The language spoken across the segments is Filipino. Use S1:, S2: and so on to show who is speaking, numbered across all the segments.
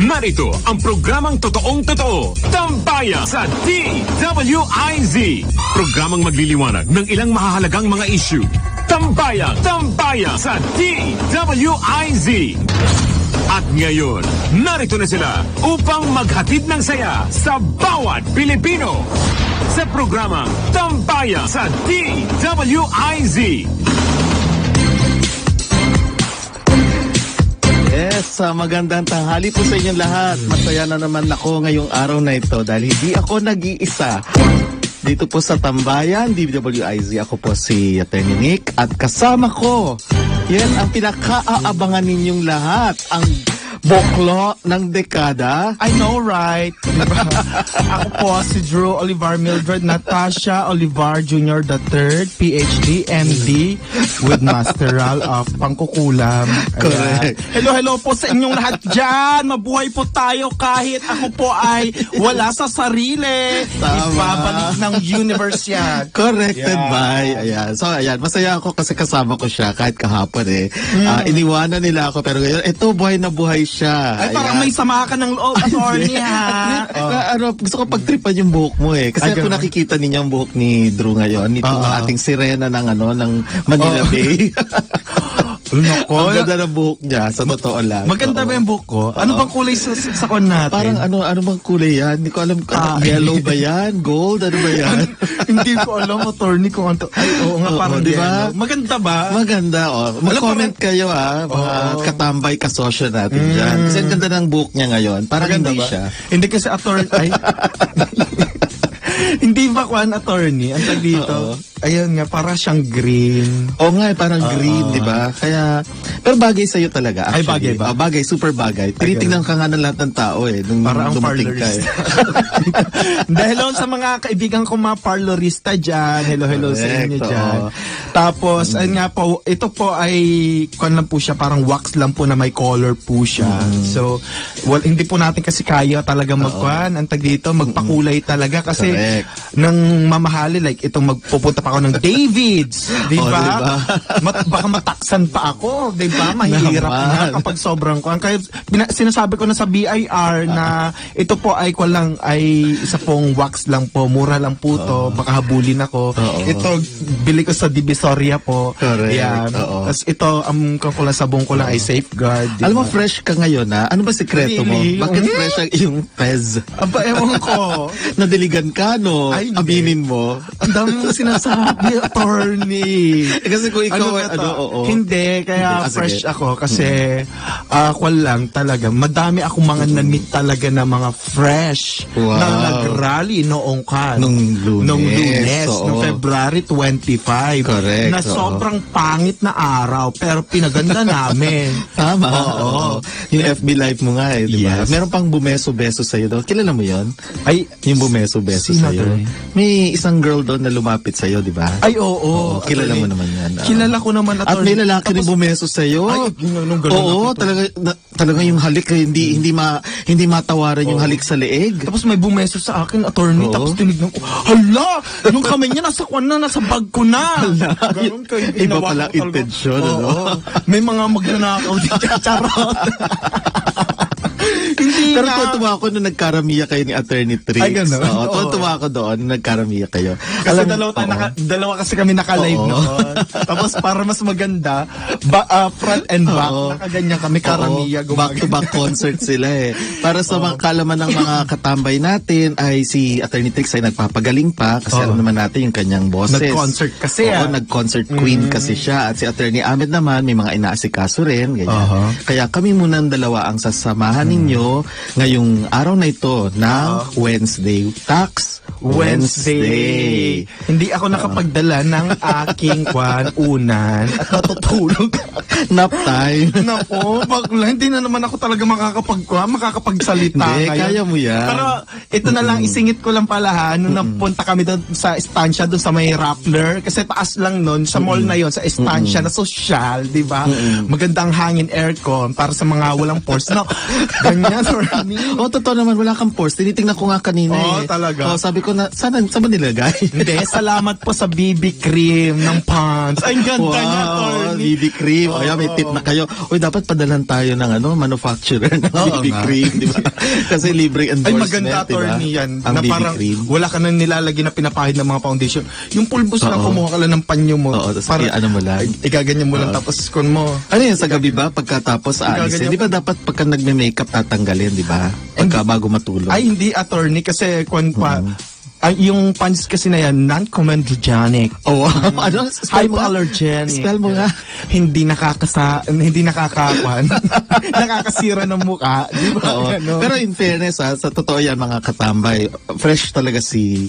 S1: Narito ang programang totoong-totoo, Tambayan sa DWIZ. Programang magliliwanag ng ilang mahahalagang mga issue. Tambayan sa DWIZ. At ngayon, narito na sila upang maghatid ng saya sa bawat Pilipino. Sa programang Tambayan sa DWIZ.
S2: Yes, magandang tanghali po sa inyong lahat. Masaya na naman ako ngayong araw na ito dahil hindi ako nag-iisa. Dito po sa Tambayan, DWIZ, ako po si Atty. Nick at kasama ko, yan ang pinaka-aabangan ninyong lahat, ang boklo ng dekada.
S3: I know, right? Ako po si Drew Olivar Mildred Natasha Olivar Jr. III, PhD, MD, with Masteral of Pangkukulam.
S2: Correct.
S3: Hello po sa inyong lahat dyan. Mabuhay po tayo kahit ako po ay wala sa sarili.
S2: Tama.
S3: Ibabalik ng universe yan.
S2: Corrected by. Ayan. So, ayan. Masaya ako kasi kasama ko siya kahit kahapon eh. Iniwanan nila ako pero ngayon, eto buhay na buhay siya.
S3: Ay, parang may sama ka ng loob, attorney, ha?
S2: Gusto ko pagtripan yung buhok mo eh. Kasi kung nakikita ninyo ang buhok ni Drew ngayon, ito ang ating sirena ng Manila Bay.
S3: Nako.
S2: Ang ganda ng buhok niya, sa totoo lang.
S3: Maganda ba yung buhok ko? Ano bang kulay sa kon natin?
S2: Parang ano bang kulay yan? Hindi ko alam. Yellow ba yan? Gold? Ano ba yan?
S3: Hindi ko alam, attorney, kung ano. Ay, oo nga, parang
S2: diba?
S3: yellow. Maganda ba?
S2: Maganda, oh. Mag-comment kayo, mga katambay kasosyo natin dyan. Kasi ang ganda ng buhok niya ngayon. Parang
S3: Maganda
S2: hindi
S3: ba?
S2: siya.
S3: Hindi kasi attorney, ay. Hindi ba kuan attorney? Ang tag dito. Ayun nga, para siyang green.
S2: Oo nga, parang green, di ba? Kaya, pero bagay sa'yo talaga,
S3: Ay,
S2: actually.
S3: bagay ba?
S2: Bagay, super bagay. Tinitingnan ka nga ng lahat ng tao eh, nung
S3: Para ang
S2: dumating ka eh.
S3: parlorista. Dahil sa mga kaibigan ko mga parlorista dyan. Hello sa inyo
S2: Correct,
S3: dyan.
S2: oo.
S3: Tapos, ayun nga po, ito po ay, kuan lang po siya, parang wax lang po na may color po siya. So, hindi po natin kasi kaya talaga magkuan. Ang tag dito, magpakulay talaga. Kasi,
S2: Correct.
S3: nang mamahali, like itong magpupunta pa ako ng David's. Di
S2: Oh,
S3: ba?
S2: diba?
S3: Baka mataksan pa ako. Di ba? Mahirap na kapag sobrang kuan. Kaya sinasabi ko na sa BIR na ito po ay isa pong wax lang po. Mura lang po to. Baka habulin ako. Ito, bili ko sa Divisoria po.
S2: Correct.
S3: Yan. Tapos ito, ang kakulang sabong ko lang ay Safeguard. Diba?
S2: Alam mo, fresh ka ngayon ha? Ano ba sikreto
S3: Really?
S2: mo? Bakit fresh ang iyong Pez?
S3: Aba, ewan ko.
S2: Nadiligan ka, no?
S3: Ay, hindi.
S2: Aminin mo.
S3: Ang dami mong sinasabi, attorney.
S2: Kasi kung ikaw
S3: ba
S2: ay,
S3: to?
S2: oo.
S3: Hindi, kaya
S2: Sige.
S3: fresh ako kasi lang talaga. Madami akong mga na-meet talaga na mga fresh
S2: Wow.
S3: na nag-rally noong
S2: Nung Lunes, oo.
S3: noong February 25.
S2: Correct,
S3: Na
S2: oo.
S3: sobrang pangit na araw pero pinaganda namin.
S2: Tama.
S3: Oo.
S2: Yung FB live mo nga eh, di ba?
S3: Yes.
S2: Meron pang bumeso-beso sa'yo doon. Kilala mo yon?
S3: Ay,
S2: Yung bumeso-beso
S3: Sino
S2: sa'yo.
S3: to eh?
S2: May isang girl doon na lumapit sa'yo, di ba?
S3: ay oo.
S2: Kilala mo naman yan.
S3: Kilala ko naman,
S2: At may lalaki rin bumeso sa'yo.
S3: Ay, nung ganun
S2: Oo,
S3: ako to.
S2: talaga yung halik hindi matawaran yung halik sa leeg.
S3: Tapos may bumeso sa akin, attorney,
S2: Oo.
S3: tapos tinignan ko, hala! Yung kamay niya nasa kwan na, nasa bag ko na! Ganun kayo,
S2: Iba
S3: ginawa
S2: pala
S3: ko talaga.
S2: intensyon,
S3: Oo.
S2: ano?
S3: May mga magnanakaw dito, charot! Hindi
S2: Pero
S3: na.
S2: tuwa ako nung nagkaramiya kayo ni Attorney Trix.
S3: Ay, ganun?
S2: Oo,
S3: Oo.
S2: tuwa ako doon nung nagkaramiya kayo.
S3: Kasi dalawa kasi kami naka-live
S2: Oo.
S3: noon. Tapos para mas maganda, front and back,
S2: Oo.
S3: nakaganyan kami, karamiya,
S2: Back-to-back concert sila eh. Para sa mga kalaman ng mga katambay natin ay si Attorney Trix ay nagpapagaling pa kasi alam naman natin yung kanyang boses.
S3: Nag-concert kasi,
S2: Oo, nag-concert queen kasi siya. At si Attorney Ahmed naman may mga inaasikaso rin. Ganyan. Kaya kami munang dalawa ang sasamahan ninyo ngayong araw na ito ng Wednesday Tax Wednesday.
S3: Hindi ako nakapagdala ng aking unan at natutulog.
S2: Nap time.
S3: Nako, bakla, hindi na naman ako talaga makakapagsalita
S2: Hindi,
S3: ngayon.
S2: kaya mo yan.
S3: Pero ito na lang, isingit ko lang pala ha, nung napunta kami doon sa estansya, doon sa may Rappler, kasi taas lang noon, sa mall na yon sa estansya na social, di ba? Magandang hangin, aircon, para sa mga walang pores. No, ganyan, for me.
S2: Oh, totoo naman, wala kang pores. Tinitingnan ko nga kanina
S3: Oo,
S2: eh.
S3: talaga.
S2: Oh, sabi ko, na, saan ba nilagay?
S3: Hindi, salamat po sa BB cream ng Pond's. Ay, ang ganda niya, attorney.
S2: BB cream. O yan, may tip na kayo. Uy, dapat padalan tayo ng manufacturer ng
S3: Oo
S2: BB
S3: nga.
S2: cream, di ba? Kasi libreng
S3: Ay,
S2: endorsement,
S3: maganda,
S2: di ba?
S3: attorney, yan.
S2: Ang
S3: Na
S2: BB
S3: parang
S2: cream.
S3: wala ka nang nilalagay na pinapahid ng mga foundation. Yung pulbos lang,
S2: Oo.
S3: kumuha ka lang ng panyo mo.
S2: Oo, tapos i-ano mo lang.
S3: Igaganyan mo lang, tapos kun mo.
S2: Ano yun, sa gabi ba? Pagkatapos aalisin.
S3: Gaganyan
S2: Di ba dapat pagka nagme-makeup tatanggalin, di ba? Pagka bago matulog.
S3: Ay, hindi, attorney, kasi kun pa, ay, yung pants kasi na yan, non-comedogenic.
S2: Oh, ano? Spell mo nga.
S3: Hypoallergenic.
S2: Spell mo nga.
S3: Hindi nakakakuan. Nakakasira ng mukha. Di ba?
S2: Oo.
S3: Ganon.
S2: Pero in fairness, sa totoo yan mga katambay, fresh talaga si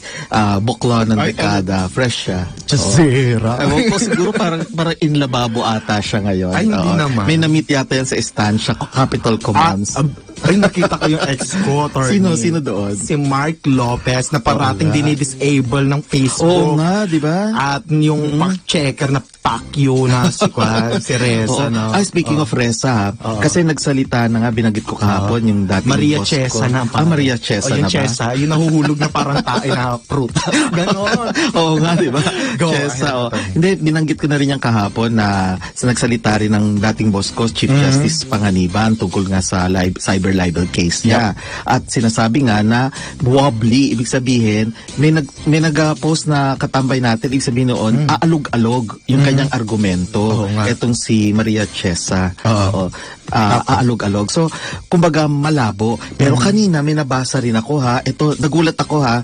S2: Buklo ng
S3: Ay,
S2: dekada. Fresh siya.
S3: Chasera.
S2: Ewan ko, siguro parang in lababo ata siya ngayon.
S3: Ay, hindi
S2: Oo.
S3: naman.
S2: May na-meet yata yan sa estancia, Capital Commands.
S3: Ay, nakita ko yung ex ko, attorney.
S2: Sino doon?
S3: Si Mark Lopez na parating dinidisable ng
S2: Oo
S3: Facebook.
S2: nga, di ba?
S3: At yung fact-checker na Pacquiao na si Reza.
S2: Oo.
S3: No?
S2: Speaking of Reza, kasi nagsalita na nga, binanggit ko kahapon yung dating
S3: Maria
S2: boss
S3: Chesa
S2: ko.
S3: na.
S2: Maria Chesa
S3: yung
S2: na ba?
S3: Chesa, yung nahuhulog na parang tae na fruit. Ganon.
S2: Oo nga, di ba?
S3: Go
S2: Chesa,
S3: ahead,
S2: oh.
S3: Tony.
S2: Hindi, binanggit ko na rin yung kahapon na nagsalita rin ng dating boss ko, Chief Justice Panganiban, tungkol nga sa cyber libel case niya. At sinasabi nga na wobbly, ibig sabihin, may nag-post na katambay natin, ibig sabihin noon, aalog-alog yung kanyang argumento.
S3: Oo nga.
S2: Etong si Maria Chesa.
S3: Oo.
S2: Aalog-alog. So, kumbaga malabo. Pero kanina may nabasa rin ako ha. Ito, nagulat ako ha.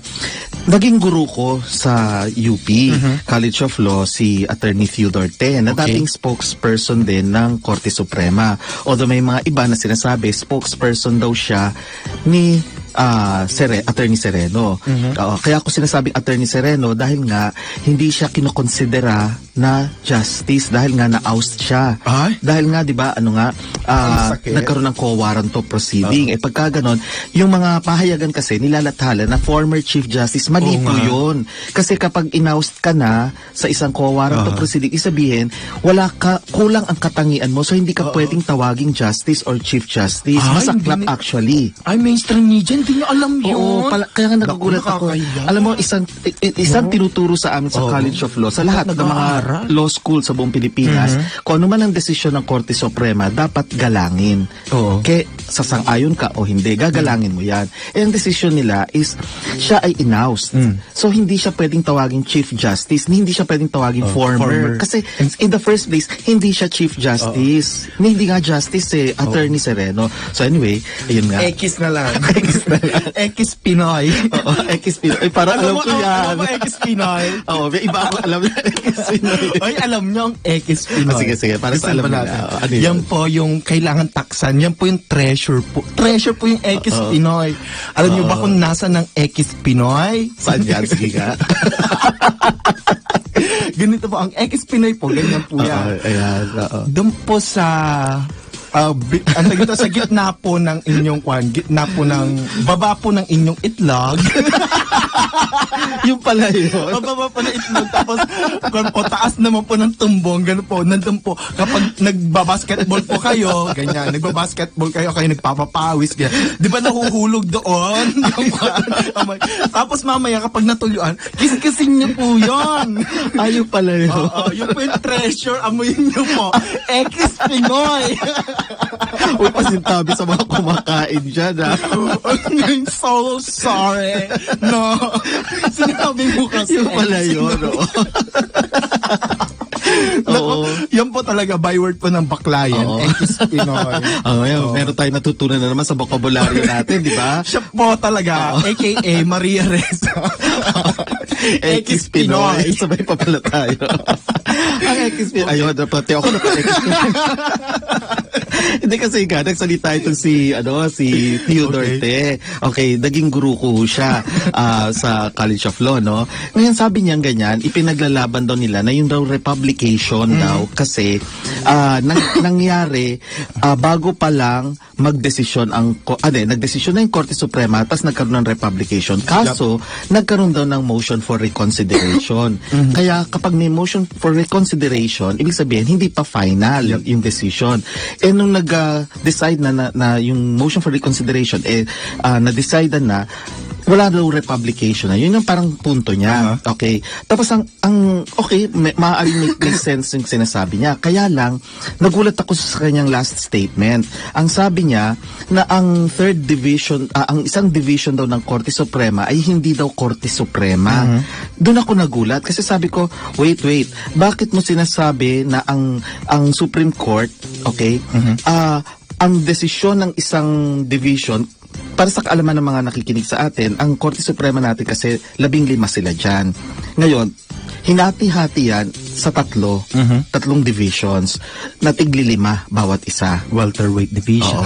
S2: Naging guru ko sa UP, College of Law, si Attorney Theodore Te, na dating spokesperson din ng Korte Suprema. Although may mga iba na sinasabi, spokesperson daw siya ni Attorney Sereno. Kaya ako sinasabing Attorney Sereno dahil nga hindi siya kinokonsidera na justice dahil nga na-oust siya.
S3: Ay?
S2: Dahil nga 'di ba ano nga
S3: Ang sakit.
S2: nagkaroon ng quo warranto proceeding. Pagka ganon, yung mga pahayagan kasi nilalathala na former Chief Justice, mali
S3: Oo
S2: po
S3: nga.
S2: 'yun. Kasi kapag in-oust ka na sa isang quo warranto proceeding, isabihin kulang ang katangian mo, so hindi ka pwedeng tawaging justice or Chief Justice.
S3: Ay,
S2: Masaklap
S3: hindi
S2: actually.
S3: Ay, mainstream media, hindi nyo alam yun.
S2: Oo, kaya nga nagugulat
S3: Naku,
S2: ako.
S3: nakakahiya.
S2: Alam mo, isang tinuturo sa amin sa College of Law, sa lahat ng mga
S3: Nag-aaral.
S2: law school sa buong Pilipinas, kung ano man ang desisyon ng Korte Suprema, dapat galangin.
S3: Oo.
S2: Kaya sasang-ayon ka o hindi, gagalangin mo yan. Ang desisyon nila is, siya ay in-oust. So, hindi siya pwedeng tawaging Chief Justice, hindi siya pwedeng tawaging former. Kasi, in the first place, hindi siya Chief Justice. Hindi nga Justice Attorney Sereno. So, anyway, ayun nga.
S3: X na lang. X Pinoy.
S2: Oo, X-Pinoy. Ay, parang alam ko yan.
S3: Alam mo X Pinoy?
S2: Oo, may iba ako alam na X-Pinoy.
S3: Ay, alam nyo ang X Pinoy.
S2: Sige, para sa
S3: Listen
S2: alam
S3: ba
S2: nila.
S3: natin?
S2: Ano yun?
S3: Yan po yung kailangan taksan. Yan po yung treasure po. Treasure po yung X Pinoy. Alam nyo ba kung nasa ng X Pinoy?
S2: Saan yan? Sige nga.
S3: Ganito po, ang X Pinoy po, ganyan po yan.
S2: Ayan, oo.
S3: Doon po sa sa gitna po ng inyong gitna po ng baba po ng inyong itlog.
S2: Yung pala yun.
S3: Bababa po ng itlog, tapos kung po, taas naman po ng tumbong, gano'n po, nandun po, kapag nagbabasketball po kayo, ganyan, nagbabasketball kayo nagpapapawis, ganyan. Di ba nahuhulog doon? Tapos mamaya kapag natuluan, kiss-kissin niyo po yun.
S2: Ayun pala yun.
S3: Oo, yun po yung treasure, amuyin niyo po. X Pinoy.
S2: Uy, pasintabi sa mga kumakain dyan, ha?
S3: I'm so sorry. No. Sinabi mo kasi.
S2: Yung pala yun, oo. Oo.
S3: Yan po talaga byword po ng baklayan.
S2: Oo.
S3: X Pinoy.
S2: Meron tayong natutunan na naman sa vocabulary natin, di ba?
S3: Siya po talaga, a.k.a. Maria Reza.
S2: X Pinoy. Sabay pa pala tayo. Ang X Pinoy. Ayun, pati ako na X Pinoy. Hindi kasi nga, nagsalita itong si Theodore Te. Okay, naging guru ko siya sa College of Law, no? Ngayon sabi niya ganyan, ipinaglalaban daw nila na yung daw republication daw kasi nangyari bago pa lang magdesisyon nagdesisyon na yung Korte Suprema tapos nagkaroon ng republication. Kaso, nagkaroon daw ng motion for reconsideration. Kaya kapag may motion for reconsideration, ibig sabihin, hindi pa final yung decision. Nung nag-decide na yung motion for reconsideration, na-decide na wala daw republication na. Yun yung parang punto niya. Okay. Tapos okay, maaaring make sense yung sinasabi niya. Kaya lang, nagulat ako sa kanyang last statement. Ang sabi niya na ang third division, ang isang division daw ng Korte Suprema ay hindi daw Korte Suprema. Doon ako nagulat kasi sabi ko, wait, bakit mo sinasabi na ang Supreme Court, okay, ang desisyon ng isang division, para sa kaalaman ng mga nakikinig sa atin, ang Korte Suprema natin kasi 15 sila dyan. Ngayon, hinati-hati yan sa tatlong divisions na tigli-5 bawat isa.
S3: Welterweight division.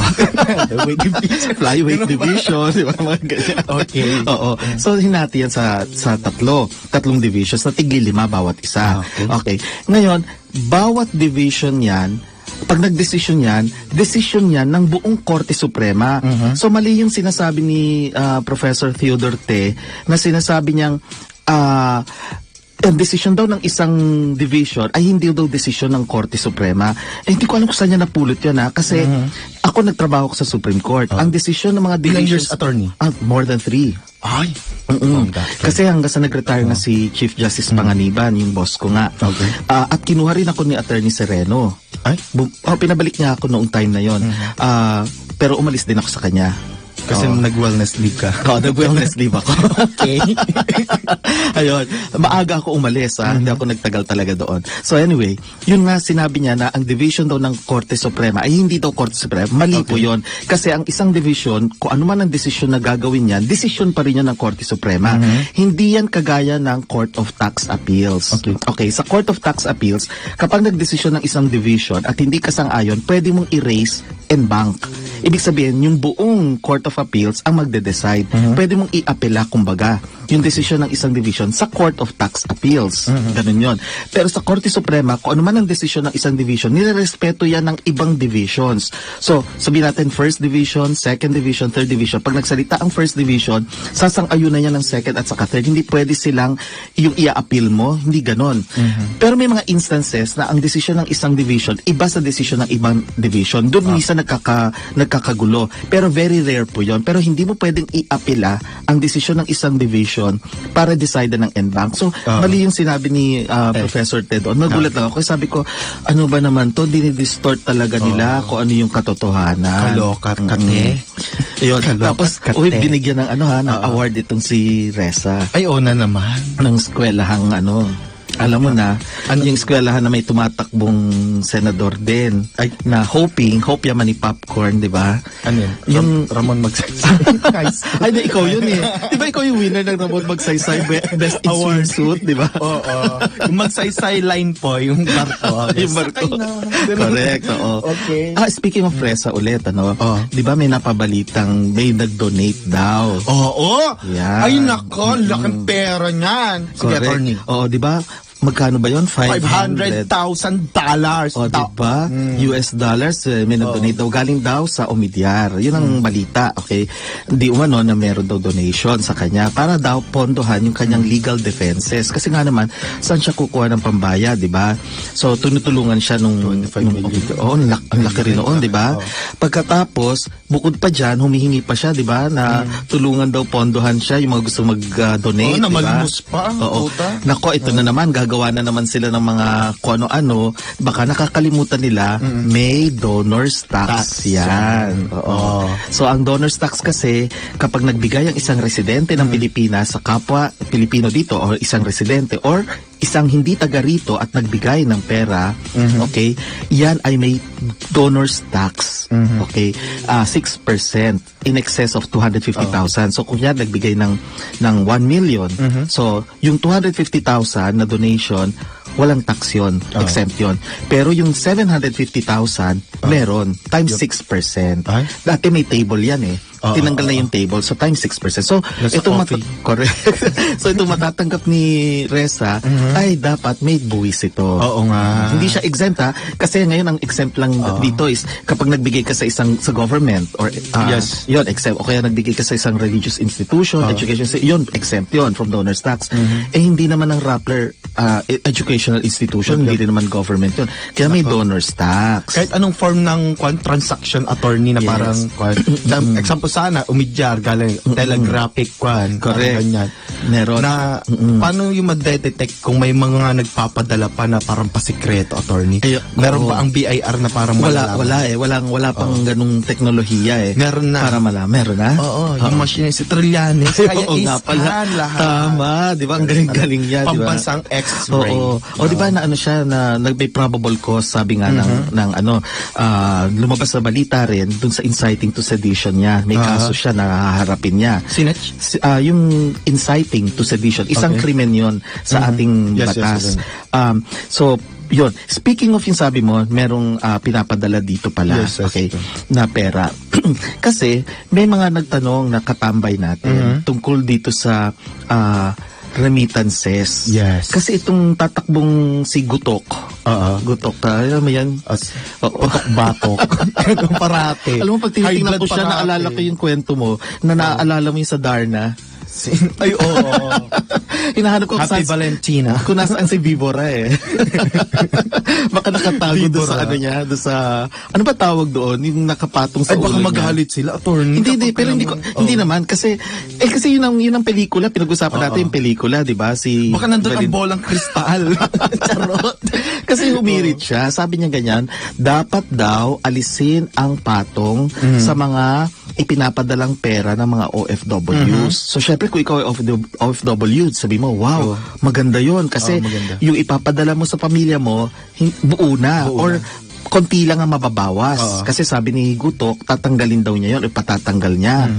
S2: Flyweight division, di ba? Mga ganyan.
S3: Okay.
S2: Oo. So, hinati yan sa tatlong divisions na tigli-5 bawat isa. Okay. Ngayon, bawat division yan, pag nagdesisyon yan, desisyon yan ng buong Korte Suprema. So mali yung sinasabi ni Professor Theodore Te na sinasabi niyang ang desisyon daw ng isang division ay hindi daw desisyon ng Korte Suprema. Hindi ko alam kung saan niya napulot yan kasi ako nagtrabaho ko sa Supreme Court. Ang desisyon ng mga
S3: Ilang
S2: divisions...
S3: years attorney?
S2: More than 3.
S3: Ay.
S2: Kasi hanggang sa nag-retire na si Chief Justice Panganiban, yung boss ko nga.
S3: Okay.
S2: At kinuha rin ako ni Attorney Sereno.
S3: Ay?
S2: Pinabalik niya ako noong time na yon. Pero umalis din ako sa kanya.
S3: Kasi nag-wellness leave ka.
S2: Oo, nag-wellness leave ako.
S3: Okay.
S2: Ayun, maaga ako umalis, hindi ako nagtagal talaga doon. So anyway, yun nga sinabi niya na ang division daw ng Korte Suprema ay hindi daw Korte Suprema. Mali po yun. Kasi ang isang division, kung ano man ang desisyon na gagawin yan, desisyon pa rin yan ng Korte Suprema. Hindi yan kagaya ng Court of Tax Appeals. Okay, sa Court of Tax Appeals, kapag nagdesisyon ng isang division at hindi kasang-ayon, pwede mong erase and bank. Ibig sabihin, yung buong Court of Appeals ang magde-decide. Pwede mong i-apela, kumbaga, yung desisyon ng isang division sa Court of Tax Appeals. Ganun yun. Pero sa Korte Suprema, kung ano man ang desisyon ng isang division, nirerespeto yan ng ibang divisions. So, sabihin natin, first division, second division, third division. Pag nagsalita ang first division, sasang-ayunan yan ng second at saka third. Hindi pwede silang yung i-appeal mo. Hindi ganon. Pero may mga instances na ang desisyon ng isang division, iba sa desisyon ng ibang division. Doon minsan nagkakagulo. Pero very rare po yun. Pero hindi mo pwedeng i-apela ang desisyon ng isang division para decide ng NBank. So, mali yung sinabi ni Professor Ted. Nagulat lang ako. Sabi ko, ano ba naman to? Dinidistort talaga nila kung ano yung katotohanan.
S3: Kalokat kate.
S2: Ayun. Tapos, binigyan ng ng award itong si Reza.
S3: Ay, na naman.
S2: Ng eskwelahang alam mo na, yung eskwelahan na may tumatakbong senador din, na hope yaman ni Popcorn, di ba?
S3: Ano yun?
S2: Yung
S3: Ramon Magsaysay.
S2: Ay, di, ikaw yun eh. Di ba ikaw yung winner ng Ramon Magsaysay Best in Swimsuit, di ba?
S3: Oo. Yung Magsaysay line po, yung barko.
S2: Yung barko. Correct, oo.
S3: Okay.
S2: Speaking of Reza ulit, di ba may napabalitang may nag-donate daw?
S3: Oo.
S2: Yan.
S3: Ay, nako, laking pera niyan. Sige, attorney.
S2: Oo, di ba? Magkano ba yun?
S3: $500,000.
S2: O, diba? US dollars, may nag-donate daw. Galing daw sa Omidyar. Yun ang balita, okay? Hindi umano na meron daw donation sa kanya para daw pondohan yung kanyang legal defenses. Kasi nga naman, saan siya kukuha ng pambaya, diba? So, tunutulungan siya nung... ang laki rin noon, diba? Pagkatapos, bukod pa dyan, humihingi pa siya, diba? Na tulungan daw pondohan siya, yung mga gusto mag-donate, diba?
S3: Namalmos pa.
S2: Oo. Nako, ito na naman, gagawa na naman sila ng mga kung ano-ano, baka nakakalimutan nila, may donor's tax yan. Oo. So, ang donor's tax kasi, kapag nagbigay ang isang residente ng Pilipinas sa kapwa Pilipino dito, o isang residente, or isang hindi taga rito at nagbigay ng pera, okay, yan ay may donor's tax. Okay? 6% in excess of 250,000. So, kung yan nagbigay ng 1 million, so, yung 250,000 na donation, walang tax yun, exempt yun. Pero yung 750,000, meron, times 6%. Dati may table yan eh. Tinanggal na yung table, so times 6%. So, itong correct. So, itong matatanggap ni Reza, ay dapat may buwis ito.
S3: Oo nga.
S2: Hindi siya exempt kasi ngayon ang exempt lang dito is kapag nagbigay ka sa government or yun, exempt. O kaya nagbigay ka sa isang religious institution, education, yun, exempt yun from donor's tax. Hindi naman ang Rappler educational institution, hindi rin naman government yun. Kaya may donor's tax.
S3: Kahit anong form ng transaction attorney na parang, example sana umidyar galing telegraphic kwan.
S2: Correct.
S3: Ganyan.
S2: Meron.
S3: Na paano yung madetect kung may mga nagpapadala pa na parang pasikreto, attorney?
S2: Ay,
S3: Meron
S2: oo.
S3: ba ang BIR na parang malalaman?
S2: Wala pang ganung teknolohiya eh.
S3: Meron na.
S2: Para malaman. Meron na?
S3: Oo, yung machine si Trillanes. Kaya
S2: Oo nga pala.
S3: iscan lahat.
S2: Tama, di ba? Ang galing-galing niya, di ba?
S3: Pambansang X-ray.
S2: Oo. O di ba na ano siya na may probable cause sabi nga ng ano lumabas sa balita rin dun sa inciting to sedition niya. May kaso siya na haharapin niya.
S3: Sinach?
S2: Yung inciting to sedition, isang krimen 'yon sa ating
S3: Yes,
S2: batas.
S3: yes.
S2: So yun. Speaking of yung sabi mo, merong pinapadala dito pala,
S3: Yes, yes,
S2: okay,
S3: yes.
S2: na pera. Kasi may mga nagtanong na katambay natin tungkol dito sa remittances.
S3: Yes.
S2: Kasi itong tatakbong si Gutok. Gutok, alam mo yan? Oo.
S3: Batok. Kung parate.
S2: Alam mo, pag tinitingnan
S3: High blood
S2: ko siya,
S3: parate.
S2: naalala ko yung kwento mo, na naaalala mo yung sa Darna.
S3: Ay, oo.
S2: Hinahanap ko
S3: Happy Valentina.
S2: kung nasaan si Vibora eh. Baka nakatago doon sa
S3: Vibora.
S2: ano niya, doon sa, ano ba tawag doon? Yung nakapatong sa
S3: Ay, baka
S2: ulo niya.
S3: magalit sila, attorney.
S2: Hindi, pero hindi naman kasi yun ang pelikula, pinag-usapan natin yung pelikula, 'di ba? Si
S3: Baka nandun ang bolang kristal.
S2: Charot. Kasi humirit siya. Sabi niya ganyan, dapat daw alisin ang patong sa mga ipinapadalang pera ng mga OFWs. So, syempre, kung ikaw ay OFW, sabi mo, wow, maganda yon kasi
S3: maganda.
S2: yung ipapadala mo sa pamilya mo, buo na. Or konti lang ang mababawas. Kasi sabi ni Gutok, tatanggalin daw niya yon, ipatatanggal niya.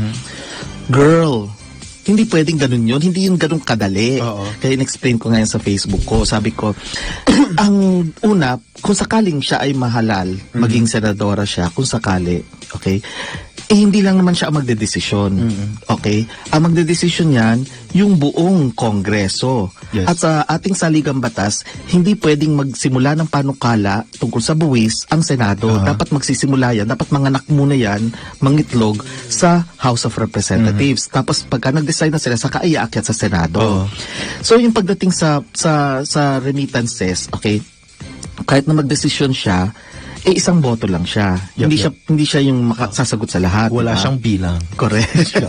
S2: Girl, hindi pwedeng ganun yun. Hindi yun ganun kadali. Kaya in-explain ko ngayon sa Facebook ko. Sabi ko, ang una, kung sakaling siya ay mahalal, maging senadora siya, kung sakali, okay, hindi lang naman siya ang magdedesisyon. Okay? Ang magdedesisyon yan, yung buong kongreso.
S3: Yes.
S2: At sa ating saligang batas, hindi pwedeng magsimula ng panukala tungkol sa buwis ang Senado. Dapat magsisimula yan, dapat manganak muna yan, mangitlog sa House of Representatives. Tapos pagka nag-decide na sila, saka iaakyat sa Senado. So yung pagdating sa remittances, okay, kahit na magdesisyon siya, isang boto lang siya. Hindi siya yung sasagot sa lahat.
S3: Wala
S2: diba?
S3: siyang bilang.
S2: Correct.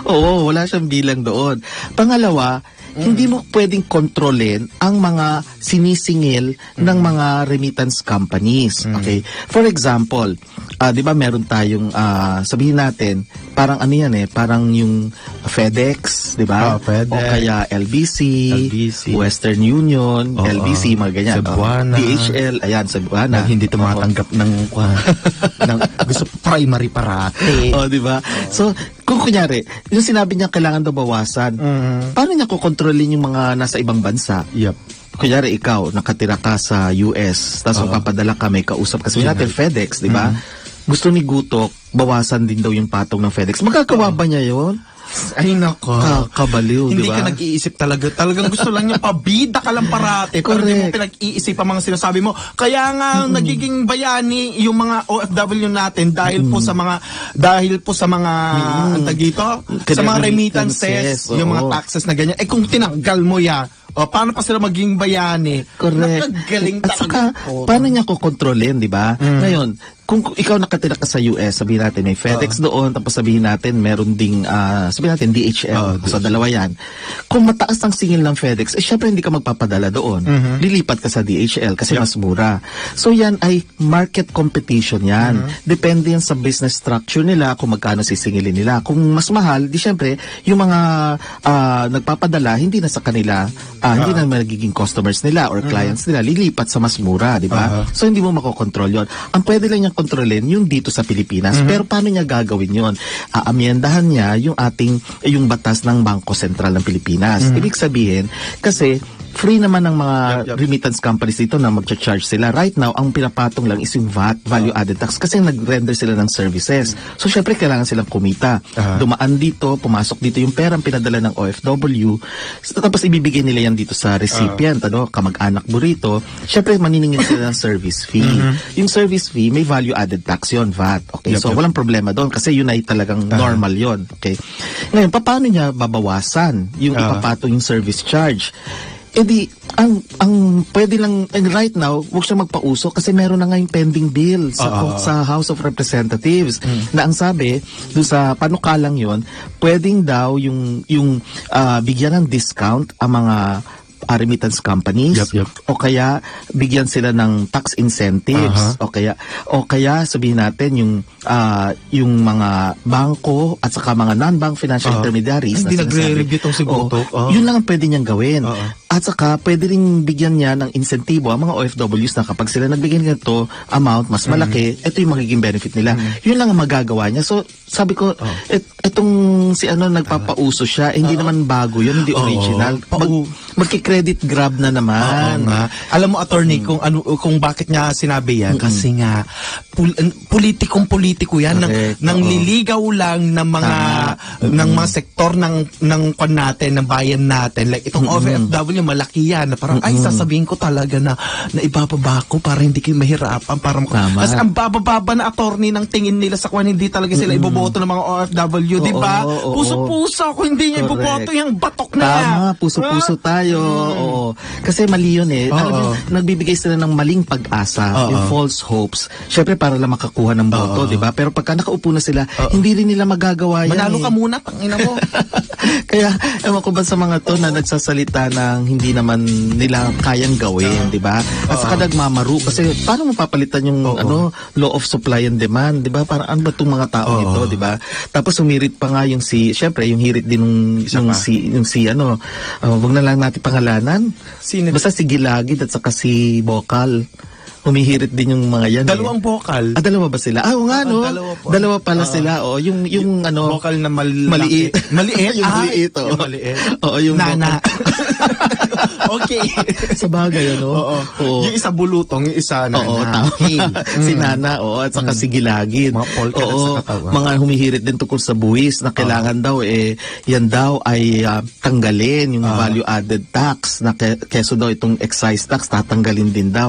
S2: Oo, wala siyang bilang doon. Pangalawa, hindi mo pwedeng kontrolin ang mga sinisingil ng mga remittance companies. Okay? For example, 'di ba meron tayong sabihin natin, parang ano yan parang yung FedEx, 'di ba?
S3: FedEx.
S2: O kaya LBC, Western Union, LBC, mga ganyan.
S3: Cebuana.
S2: DHL, ayan, Cebuana.
S3: Na hindi tumatanggap ng gusto primary parate.
S2: Oh, 'di ba? So, kung kunyari, yung sinabi niya kailangan daw bawasan, paano niya kukontrolin yung mga nasa ibang bansa?
S3: Yep.
S2: Kunyari, ikaw, nakatira ka sa US, tapos magpapadala ka, may kausap kasi natin FedEx, di ba? Gusto ni Gutok, bawasan din daw yung patong ng FedEx. Magkakawa ba niya yun?
S3: Ay, nako.
S2: Kabaliw, di
S3: Hindi
S2: ba?
S3: ka nag-iisip talaga. Talagang gusto lang niya pabida ka lang parate. Pero hindi mo pinag-iisip ang mga sinasabi mo. Kaya nga nagiging bayani yung mga OFW natin dahil po sa mga ang tag dito, sa mga remittances, yung mga taxes na ganyan. Kung tinanggal mo yan, paano pa sila maging bayani?
S2: Correct.
S3: Nakagaling
S2: At saka, paano niya kukontrolin, di ba? Ngayon, kung ikaw nakatira ka sa US, sabihin natin may FedEx doon, tapos sabihin natin meron ding, sabihin natin DHL, so dalawa yan. Kung mataas ang singil ng FedEx, syempre hindi ka magpapadala doon. Lilipat ka sa DHL kasi mas mura. So yan ay market competition yan. Depende yan sa business structure nila, kung magkano sisingilin nila. Kung mas mahal, di syempre, yung mga nagpapadala, hindi na sa kanila, hindi na magiging customers nila or clients nila, lilipat sa mas mura, di ba? So hindi mo makokontrol yon. Ang pwede lang niyang kontrolin yung dito sa Pilipinas. Pero paano niya gagawin yon? Aamyendahan niya yung batas ng Bangko Sentral ng Pilipinas. Ibig sabihin, kasi free naman ng mga remittance companies dito na mag-charge sila. Right now, ang pinapatong lang is yung VAT, value added tax, kasi nag-render sila ng services. So, syempre, kailangan silang kumita. Dumaan dito, pumasok dito yung perang pinadala ng OFW, tapos ibibigay nila yan dito sa recipient, kamag-anak mo rito. Syempre, maniningil sila ng service fee. Yung service fee, may value added tax yon, VAT. Okay, so walang problema doon kasi yun ay talagang normal yon. Okay. Ngayon, paano niya babawasan yung ipapatong yung service charge? ang pwede lang right now, huwag siya magpauso kasi meron na ngayong pending bill sa House of Representatives na ang sabi doon sa panukalang yon, pwedeng daw yung bigyan ng discount ang mga remittance companies o kaya bigyan sila ng tax incentives o kaya sabihin natin yung mga bangko at saka mga non-bank financial intermediaries
S3: hindi nagre-review tong si Botok.
S2: Yun lang ang pwede niyang gawin. At saka pwede ring bigyan niya ng insentibo ang mga OFWs na kapag sila nagbigay ng ito amount mas malaki, ito yung magiging benefit nila. Yun lang ang magagawa niya. So sabi ko etong si nagpapauso siya, hindi naman bago yun, hindi original. Magki-credit grab na naman.
S3: Alam mo, attorney, kung bakit niya sinabi yan, kasi nga politiko yan, nang liligaw lang ng mga sektor ng kwan natin, ng bayan natin. Like itong OFW, malaki yan, na parang sasabihin ko talaga na ibababa ko para hindi kayo mahirapan, kasi ang bababa na attorney ng tingin nila sa kwan, hindi talaga sila iboboto ng mga OFW, di ba? Puso-puso, kung hindi niya iboboto yung batok na.
S2: Tama, puso-puso tayo. Oo. Kasi mali yun eh. Nagbibigay sila ng maling pag-asa, yung false hopes. Syempre para lang makakuha ng boto, di ba? Pero pagka nakaupo na sila, hindi rin nila magagawa yan.
S3: Manalo ka muna, tangina mo.
S2: Kaya, ewan ko ba sa mga to na nagsasalita ng hindi naman nila kayang gawin, di ba? At saka nagmamaru. Kasi paano mapapalitan yung law of supply and demand, di ba? Parang ano ba itong mga tao ito, di ba? Tapos humirit pa nga yung syempre yung hirit din wag na lang natin pangalanan.
S3: Sino?
S2: Basta si Gilagid at saka si Bokal. Humihirit din yung mga yan.
S3: Dalawang bokal.
S2: Dalawa ba sila? Oo nga, no? Dalawa pala sila. Yung
S3: bokal na
S2: maliit.
S3: Maliit?
S2: Yung maliit,
S3: Yung maliit.
S2: Oo, yung
S3: Nana. Okay.
S2: Sa bagay,
S3: Oo. Yung isa bulutong, yung isa Nana.
S2: Oo, tama. Si Nana, at saka si Gilagid.
S3: Mga polka sa katawan.
S2: Mga humihirit din tungkol sa buwis na kailangan daw, yan daw ay tanggalin yung value-added tax na keso daw itong excise tax, tatanggalin din daw.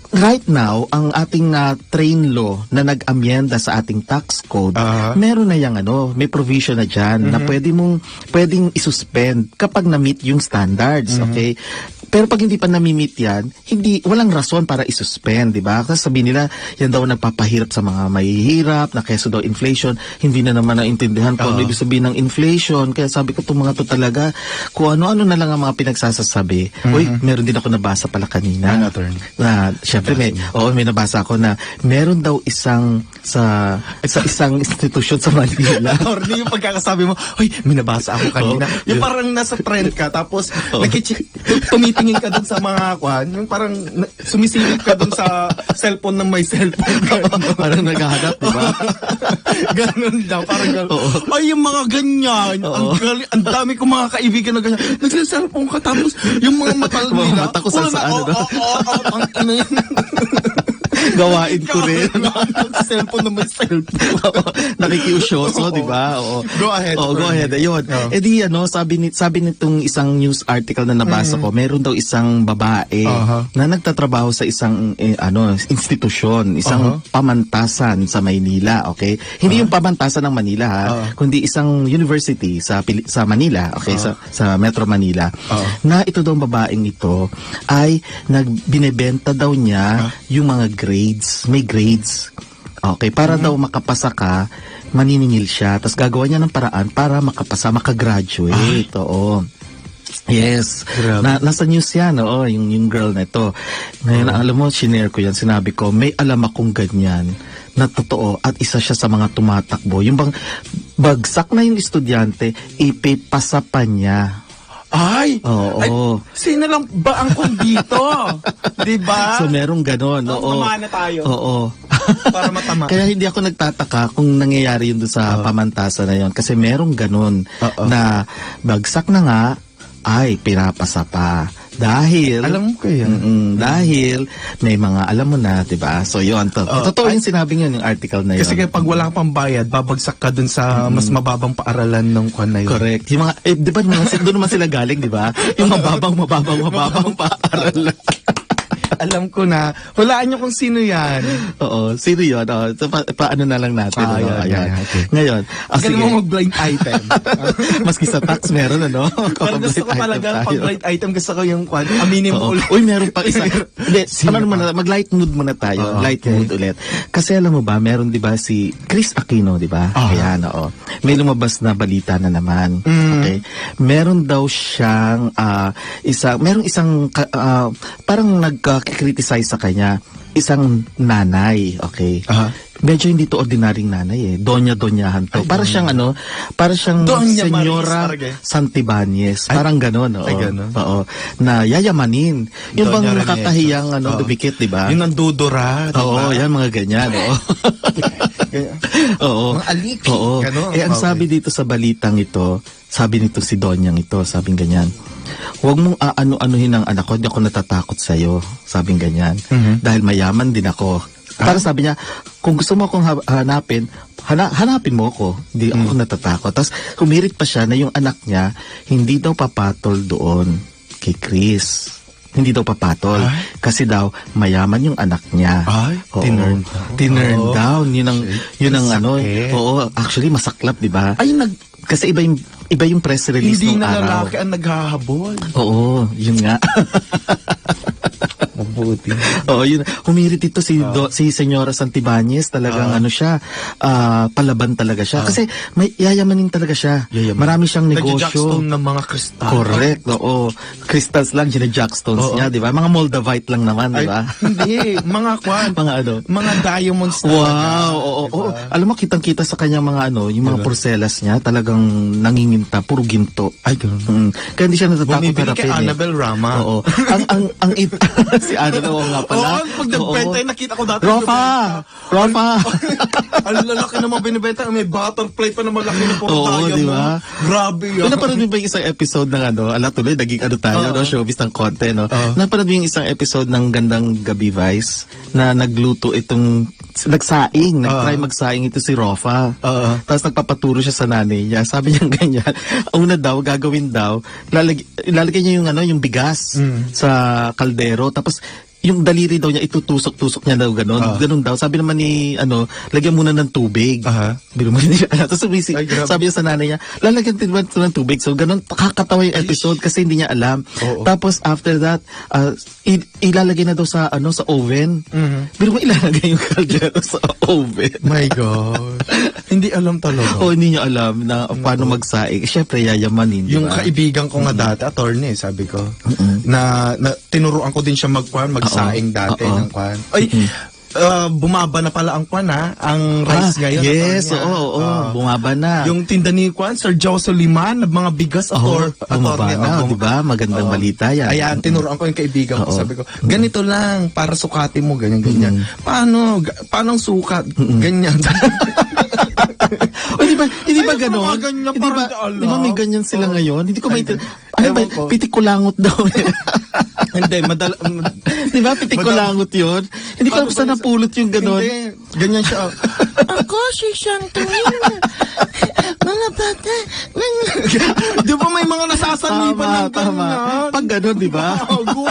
S2: Right now, ang ating train law na nag-amyenda sa ating tax code, meron na yang may provision na dyan na pwedeng isuspend kapag na-meet yung standards, okay? Pero pag hindi pa nami-meet yan, walang rason para isuspend, di ba? Kasi sabihin nila, yan daw nagpapahirap sa mga mahihirap, na keso daw inflation, hindi na naman naintindihan kung ano ibig sabihin ng inflation. Kaya sabi ko, itong mga to talaga, kung ano-ano na lang ang mga pinagsasasabi. Uy, meron din ako nabasa pala kanina. Na, syempre, may nabasa ako na meron daw isang institusyon sa Manila.
S3: Or yung pagkakasabi mo, uy, may nabasa ako kanina. Yung parang nasa trend ka, tapos tumitingin ka dun sa mga kwan, yung parang sumisilip ka dun sa cellphone ng may cellphone.
S2: Parang naghahanap, di ba?
S3: Ganun daw, parang ganun. Ay, yung mga ganyan, ang dami kong mga kaibigan na ganyan. Nagsa-cellphone ka, tapos yung mga mata nila.
S2: Mata ko sa saan,
S3: ang ina yun.
S2: Gawain ko rin.
S3: Cellphone na may cellphone.
S2: Nakikiusyoso, di ba?
S3: Go ahead.
S2: Go ahead. Ayun. Di sabi nitong isang news article na nabasa ko, meron daw isang babae na nagtatrabaho sa isang institusyon, isang pamantasan sa Maynila, okay? Hindi yung pamantasan ng Manila, kundi isang university sa Manila, okay? Sa Metro Manila. Na ito daw babaeng ito ay binebenta daw niya yung mga grades. May grades. Okay, para daw makapasa ka, maniningil siya. Tapos gagawa niya ng paraan para makagraduate. Oo. Yes. Nasa news yan, yung girl na ito. Ngayon, alam mo, shinare ko yan. Sinabi ko, may alam akong ganyan na totoo at isa siya sa mga tumatakbo. Yung bang bagsak na yung estudyante, ipipasa pa niya.
S3: Ay, sino lang ba ang dito? Diba?
S2: So merong ganon.
S3: Tama na tayo. Para matama.
S2: Kaya hindi ako nagtataka kung nangyayari yun doon sa pamantasan na yun. Kasi merong ganon na bagsak na nga, ay pinapasa pa. Dahil,
S3: alam ko yan.
S2: Dahil may mga alam mo na, 'di ba? So 'yun totoo yung sinabing yun, yung article na 'yun.
S3: Kasi pag wala kang bayad, babagsak ka dun sa mas mababang paaralan ng kwan na yun.
S2: Correct. Yung mga 'di ba doon naman sila galing, 'di ba? Yung mababang paaralan.
S3: Alam ko na. Hulaan niyo kung sino yan.
S2: Oo, sino yun? So, paano na lang natin.
S3: Ayan,
S2: Ayan.
S3: okay.
S2: Ngayon,
S3: Galing mo mag-blind item.
S2: maski sa tax meron, ano?
S3: Pero gusto ko talaga, pag blind item, gusto ko yung aminin mo
S2: Oo.
S3: ulit.
S2: Uy, meron pa isa. Hindi, ano muna, mag-light mood muna tayo.
S3: Oo,
S2: Light
S3: okay.
S2: mood ulit. Kasi alam mo ba, meron 'di ba si Chris Aquino, 'di ba? Ayan, oo. May lumabas na balita na naman. Okay. Meron daw siyang merong isang parang nagka-criticize sa kanya, isang nanay, okay? Medyo hindi to ordinaryong nanay eh. Donya-donyahan to. Para siyang
S3: Doña
S2: Senyora
S3: Maris, parang
S2: Santibanez. Parang ganon, oo.
S3: Ay, ganon.
S2: Oo. Na yayamanin. Yung bang
S3: Doña
S2: nakakahiyang
S3: Oo.
S2: dumikit, di ba?
S3: Yung nandudura, diba?
S2: Oo, yan mga ganyan, oo. Oo.
S3: Mga aliki.
S2: Oo.
S3: Ganon.
S2: Eh, ang
S3: Okay.
S2: sabi dito sa balitang ito, sabi nito si Donyang ito, sabing ganyan, huwag mong aano-anuhin ang anak ko, hindi ako natatakot sa'yo, sabing ganyan. Dahil mayaman din ako. Parang sabi niya, kung gusto mo akong hanapin, hanapin mo ako. Hindi ako natatakot. Tapos humirit pa siya na yung anak niya, hindi daw papatol doon kay Chris. Hindi daw papatol. Kasi daw, mayaman yung anak niya.
S3: Ay,
S2: Oo.
S3: tinurn
S2: Tinurn
S3: Oo.
S2: down. Yun ang ano.
S3: Sakit.
S2: Oo, actually, masaklap, di ba?
S3: Ay,
S2: Kasi iba yung press release
S3: hindi
S2: nung
S3: na
S2: araw.
S3: lalaki ang naghahabol.
S2: Oo, yun nga.
S3: Mabuti.
S2: Oo, yun. Humirit ito si Senyora Santibanez, talagang ano siya, palaban talaga siya. Kasi may yayamanin talaga siya.
S3: Yayaman.
S2: Marami siyang negosyo.
S3: Nag-jackstone ng mga kristal.
S2: Correct, oo. Crystals lang, jackstones
S3: Oo.
S2: niya, di ba? Mga Moldavite lang naman, di
S3: Ay,
S2: ba?
S3: hindi. Mga kwan.
S2: Mga ano?
S3: Mga diamonds
S2: Wow,
S3: talaga.
S2: oo,
S3: Diba?
S2: oo. Alam mo, kitang-kita sa kanyang mga yung mga porcelas niya, talagang nanginginta, puro ginto.
S3: Ay, ganun.
S2: Kaya hindi siya natatakot
S3: Bumibili
S2: harapin
S3: kay
S2: eh.
S3: Annabel Rama.
S2: Oo. si Annabel, oo nga pala.
S3: Oo, pag nagbenta, nakita ko dati.
S2: Rofa!
S3: Ang lalaki naman binibenta. May butterfly pa na malaki na puro
S2: Oo,
S3: diamond.
S2: di ba?
S3: Grabe yan.
S2: Napanood mo ba yung isang episode ng tuloy, naging tayo,
S3: Oo.
S2: showbiz ng konti, no?
S3: Oo.
S2: Napanood mo yung isang episode ng Gandang Gabi Vice na nagluto nagsaing, nagtry magsaing ito si Rofa.
S3: Oo.
S2: Tapos nagpapaturo siya sa nanay niya. Sabi niya ganyan, una daw, gagawin daw, ilalagay niya yung bigas sa kaldero, tapos yung daliri daw niya, itutusok-tusok niya daw ganun daw. Sabi naman ni, lagyan muna ng tubig. Biro mo niya. Tapos
S3: Ay, grabe.
S2: sabi niya sa nanay niya, lalagyan din ba ito ng tubig? So ganun, kakatawa yung episode kasi hindi niya alam.
S3: Oo.
S2: Tapos after that, ilalagay na daw sa oven. Biro mo ilalagay yung kaldero sa oven.
S3: My God. Hindi alam talaga.
S2: O hindi niya alam na paano magsaing. Siyempre, yayamanin.
S3: Yung
S2: diba?
S3: kaibigan ko nga dati, attorney, sabi ko, na tinuruan ko din siya magsaing dati
S2: Oo.
S3: ng kwan. Ay, bumaba na pala ang kwan ang rice ngayon.
S2: Yes,
S3: attorney,
S2: oo, bumaba na.
S3: Yung tinda ni kwan, Sir Joe Soliman, ng mga bigas,
S2: bumaba na, di ba? Magandang balita yan.
S3: Ayan, tinuruan ko yung kaibigan ko.
S2: Oo.
S3: Sabi ko, ganito lang, para sukatin mo, ganyan. Paano ang sukat? Ganyan.
S2: O, hindi ba
S3: Ay,
S2: gano'n?
S3: mga ganyan,
S2: Hindi ba,
S3: parang alam.
S2: di ba may ganyan sila ngayon? Hindi ko
S3: Ay,
S2: maintindihan. Ano ba,
S3: ewan ko.
S2: pitikulangot daw.
S3: Hindi,
S2: Di ba, pitikulangot yun? Hindi ko alam saan napulot yung gano'n.
S3: Hindi, ganyan siya.
S4: Ako si Santolina. Mga bata.
S3: Di ba may mga nasasaniban ng
S2: Tama.
S3: ganyan?
S2: Pag gano'n, di ba?
S3: Bago.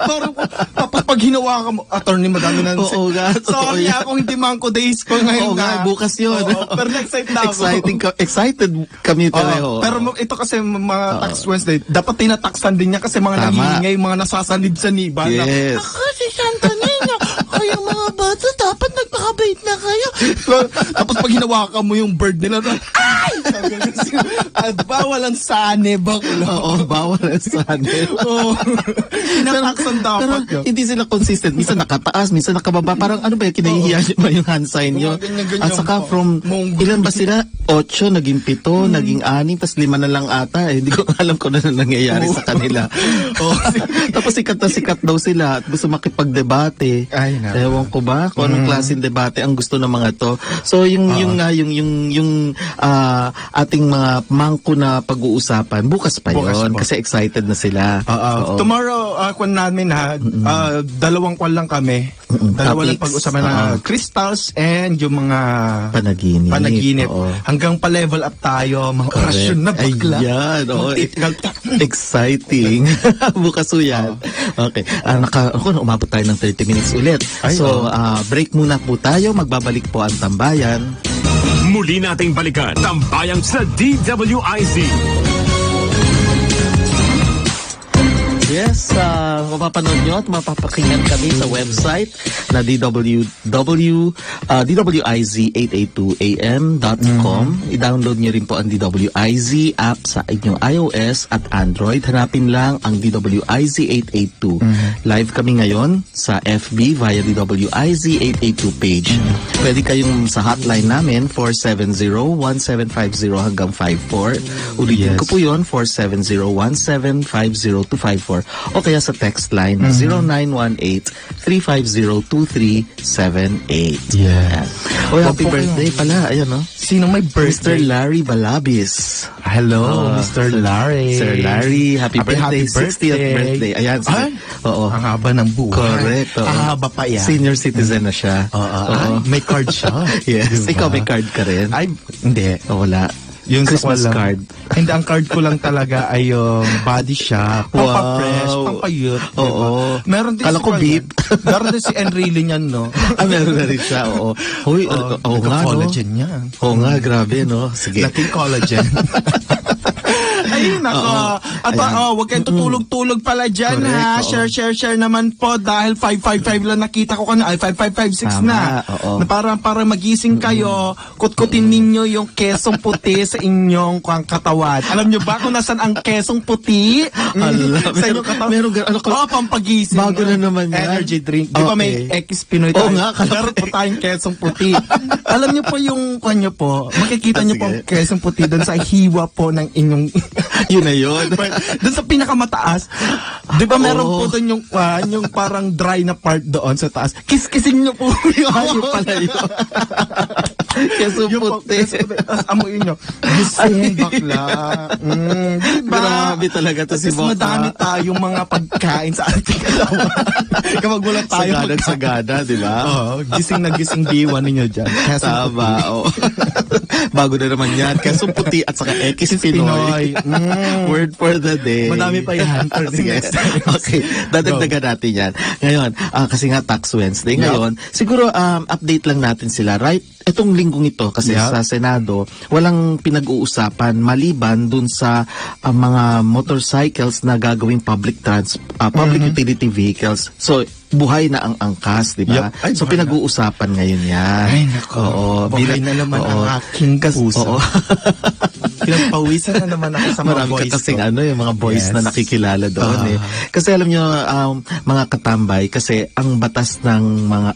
S3: Parang, tapos pag hinawa ka mo, attorney, madami na.
S2: Oo nga, totoo
S3: Sorry,
S2: yan.
S3: ako hindi manko days ko ngayon
S2: Oo nga,
S3: na.
S2: bukas yun.
S3: Oo, pero na-excite na ako.
S2: Excited kami
S3: Oo,
S2: pareho.
S3: pero ito kasi mga tax Wednesday, dapat tinataksan din niya kasi mga
S2: Tama.
S3: nanghihingi, mga nasasanib sa niba.
S2: Yes.
S4: Ako si Santolina. Kayong mga bata, dapat nagpakabait na kayo.
S3: Tapos pag hinawakan mo yung bird nila, ay! At bawal ang sanib ako.
S2: Oo, bawal ang sanib.
S3: Oo. Tinataksan
S2: Pero
S3: dapat yun.
S2: hindi sila consistent. Minsan nakataas, minsan nakababa. Parang ano ba yun, kinahihiya niyo ba yung hand sign nyo?
S3: Ganyan-ganyan
S2: At saka
S3: pa.
S2: from,
S3: Mongol.
S2: ilan ba sila? 8, naging 7, naging 6, tas 5 na lang ata. Hindi ko alam kung ano nangyayari sa kanila. Tapos sikat daw sila at gusto makipagdebate.
S3: Ay, naku.
S2: Ewan ko ba kung anong klaseng debate ang gusto ng mga to. So yung ating mga mangko na pag-uusapan, bukas pa
S3: Bukas
S2: yon
S3: po.
S2: kasi excited na sila. Oo.
S3: Tomorrow, kwan namin ha, dalawang kwan lang kami. Dalawa lang
S2: Topics.
S3: pag-usapan na crystals and yung mga
S2: Panaginip. Oo.
S3: Hanggang pa-level up tayo, mga orasyon na bakla.
S2: Ayan, oo.
S3: Titigal
S2: Exciting. Bukas po yan. Okay. Umabot tayo ng 30 minutes ulit.
S3: Ay,
S2: So, break muna po tayo. Magbabalik po ang tambayan.
S1: Muli nating balikan Tambayang sa DWIZ.
S2: Yes, mapapanood nyo at mapapakinggan kami sa website na DWIZ882am.com. I-download nyo rin po ang DWIZ app sa inyong iOS at Android. Hanapin lang ang DWIZ882. Live kami ngayon sa FB via DWIZ882 page. Pwede kayong sa hotline namin 470-1750 hanggang 54. Ulitin ko po yun, 470-1750-54. O kaya sa text line na 0918-350-2378.
S3: Yeah.
S2: Oh, happy
S3: Opo,
S2: birthday pala. Ayan, no?
S3: Sino may
S2: Mr.
S3: birthday?
S2: Larry Balabis.
S3: Hello, Mr. Larry.
S2: Sir Larry, happy birthday. 60th birthday. Ayan.
S3: Ay,
S2: Oo.
S3: ang haba ng buhay.
S2: Correct. Oo.
S3: Ang haba pa yan.
S2: Senior citizen na siya.
S3: Ay, may card siya.
S2: Yes.
S3: Diba?
S2: Ikaw may card ka rin?
S3: Ay, hindi.
S2: O, wala.
S3: Yung
S2: Christmas
S3: sa
S2: card.
S3: Hindi, ang card ko lang talaga ay yung body shop. Pampa-fresh,
S2: Wow.
S3: pampayut.
S2: Oo.
S3: Meron din
S2: Kala ko beep.
S3: Meron din si Enrile niyan, no?
S2: Meron na rin siya. Oo. Hoy, oo nga, no?
S3: Collagen niya.
S2: Oo nga, grabe, no? Sige.
S3: Laking collagen. Ayun, ako. At huwag kayong tutulog-tulog pala dyan,
S2: Correct,
S3: ha?
S2: oo.
S3: Share naman po dahil 555 lang nakita ko kanina. Ay, 5556 na.
S2: Tama, oo.
S3: Na para magising kayo, kutkutin ninyo yung kesong puti sa inyong katawan. Alam nyo ba kung nasan ang kesong puti?
S2: Ala,
S3: Sa inyong katawan. Pampagising.
S2: Bago na naman yan.
S3: Energy drink. Di ba may
S2: Okay.
S3: X Pinoy
S2: Oo
S3: tayo?
S2: nga,
S3: Meron po tayong kesong puti. Alam nyo po yung kanyo po, makikita nyo po ang
S2: Sige.
S3: kesong puti doon sa hiwa po ng inyong
S2: Yun na yun.
S3: doon sa pinakamataas. Di ba meron
S2: Oo.
S3: po doon yung parang dry na part doon sa taas. Kiss-kissin nyo po yung
S2: Ayun pala yun. Keso
S3: yung
S2: puti.
S3: Tapos amuin nyo. Gising bakla. Diba?
S2: Grabe talaga to si
S3: Tapos
S2: Boka.
S3: madami tayong mga pagkain sa ating katawan. Kapag wala tayo
S2: Sagada, di ba?
S3: Oo, gising na gising diwa ninyo dyan.
S2: Tama, oo. Bago na naman yan. Keso puti at saka X Pinoy. Word for the day.
S3: Madami pa yan. For the
S2: Sige.
S3: next time.
S2: Okay, dadagdagan natin yan. Ngayon, kasi nga Tax Wednesday ngayon, siguro update lang natin sila, right? Itong linggong ito, kasi
S3: Yeah.
S2: sa Senado, walang pinag-uusapan maliban dun sa mga motorcycles na gagawing public utility vehicles. So, buhay na ang angkas, di ba?
S3: Yep. Ay,
S2: So,
S3: buhay na.
S2: pinag-uusapan ngayon yan.
S3: Ay, nako.
S2: Oo.
S3: Buhay na naman ang aking puso.
S2: Oo.
S3: Pinagpawisan na naman ako sa mga
S2: Marami
S3: boys
S2: ka kasing
S3: ko.
S2: yung mga boys
S3: Yes.
S2: na nakikilala doon eh. Kasi alam nyo, mga katambay, kasi ang batas ng mga,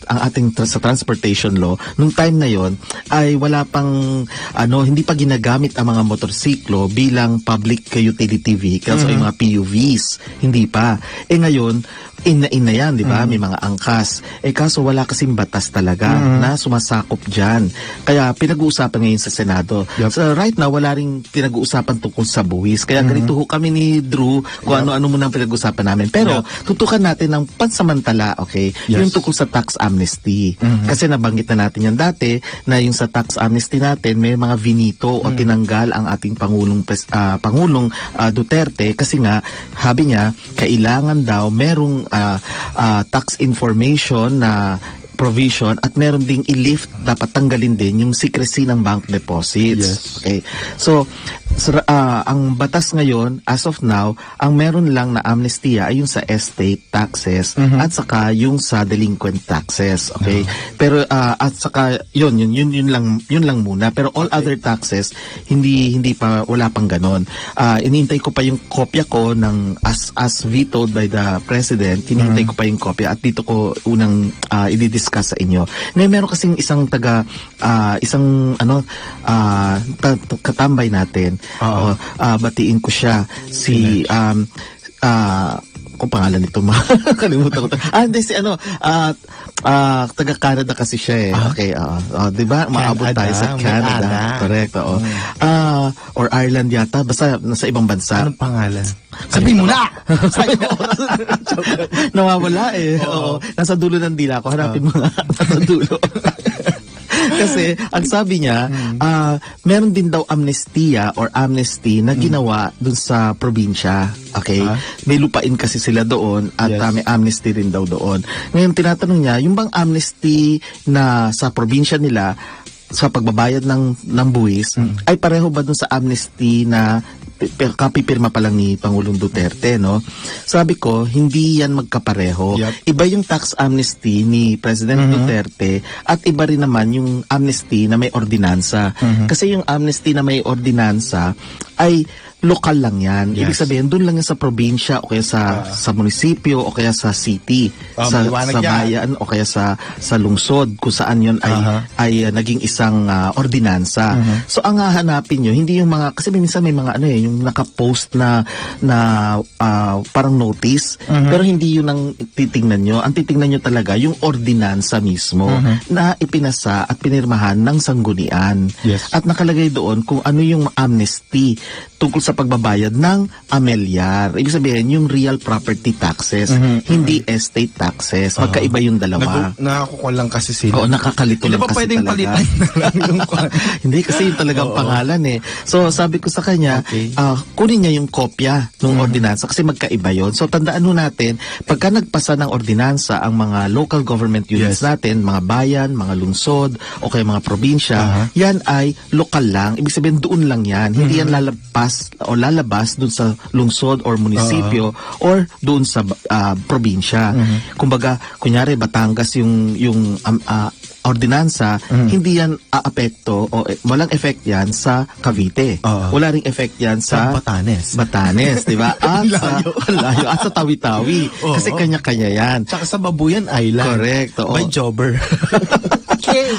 S2: ang ating sa transportation law, nung time na yon ay wala pang, hindi pa ginagamit ang mga motorsiklo bilang public utility vehicles o yung mga PUVs. Hindi pa. Eh ngayon, ina yan, di ba? May mga angkas. Eh kaso wala kasing batas talaga na sumasakop dyan. Kaya pinag-uusapan ngayon sa Senado.
S3: Yep.
S2: So right now, wala ring pinag-uusapan tungkol sa buwis. Kaya ganito ho kami ni Drew kung ano-ano muna ang pinag-uusapan namin. Pero tutukan natin ng pansamantala, okay?
S3: Yes.
S2: Yung tungkol sa tax amnesty. Kasi nabanggit na natin yan dati na yung sa tax amnesty natin may mga vinito o tinanggal ang ating Pangulong Duterte kasi nga, sabi niya, kailangan daw merong tax information na provision at meron ding i-lift, dapat tanggalin din yung secrecy ng bank deposits.
S3: Yes.
S2: Okay. So, ang batas ngayon, as of now, ang meron lang na amnestia ay yung sa estate taxes at saka yung sa delinquent taxes. Okay? Pero at saka yun lang muna. Pero all other taxes hindi pa, wala pang ganon. Inintay ko pa yung kopya ko ng as vetoed by the president. Hinihintay ko pa yung kopya at dito ko unang i-discuss sa inyo. Ngayon meron kasing isang katambay natin. Batiin ko siya si kung pangalan nito, kalimutan ko. Hindi, si taga Canada kasi siya eh. Okay, di ba? Maabot tayo sa Canada. Correct, oo. Or Ireland yata, basta nasa ibang bansa.
S3: Anong pangalan? Sabihin mo na!
S2: Nawawala eh. Oo. Nasa dulo ng dila ko. Hanapin mo nga. Nasa dulo. Kasi, ang sabi niya, meron din daw amnestia or amnesty na ginawa dun sa probinsya. Okay? May lupain kasi sila doon at may amnesty rin daw doon. Ngayon, tinatanong niya, yung bang amnesty na sa probinsya nila sa pagbabayad ng buwis ay pareho ba dun sa amnesty na kapipirma pa lang ni Pangulong Duterte, no? Sabi ko, hindi yan magkapareho. Iba yung tax amnesty ni President Duterte at iba rin naman yung amnesty na may ordinansa. Kasi yung amnesty na may ordinansa ay lokal lang yan. Ibig sabihin, doon lang yan sa probinsya o kaya sa munisipyo o kaya sa city, sa bayan o kaya sa lungsod kung saan yun ay naging isang ordinansa. So ang hahanapin nyo, hindi yung mga, kasi minsan may mga yung nakapost na parang notice, pero hindi yun ang titingnan nyo. Ang titingnan nyo talaga yung ordinansa mismo na ipinasa at pinirmahan ng sanggunian. At nakalagay doon kung ano yung amnesty tungkol sa pagbabayad ng amilyar. Ibig sabihin, yung real property taxes, hindi estate taxes. Magkaiba yung dalawa.
S3: Nakakuha lang kasi sila.
S2: Oo, nakakalito lang kasi talaga. Hindi ba pwedeng palitan na lang yung hindi, kasi yung talagang pangalan eh. So, sabi ko sa kanya, kunin niya yung kopya ng ordinansa kasi magkaiba yun. So, tandaan mo natin, pagka nagpasa ng ordinansa ang mga local government units natin, mga bayan, mga lungsod, o kaya mga probinsya, yan ay lokal lang. Ibig sabihin, doon lang yan. Hindi yan lalabas doon sa lungsod or munisipyo or doon sa probinsya. Kumbaga, kunyari Batangas yung ordinansa, hindi yan aapekto o walang effect yan sa Cavite. Wala ring effect yan sa Batanes, di ba? At layo at sa Tawi-Tawi. Kasi kanya-kanya yan.
S3: Tsaka sa Babuyan Island.
S2: Correct.
S3: By Jobber.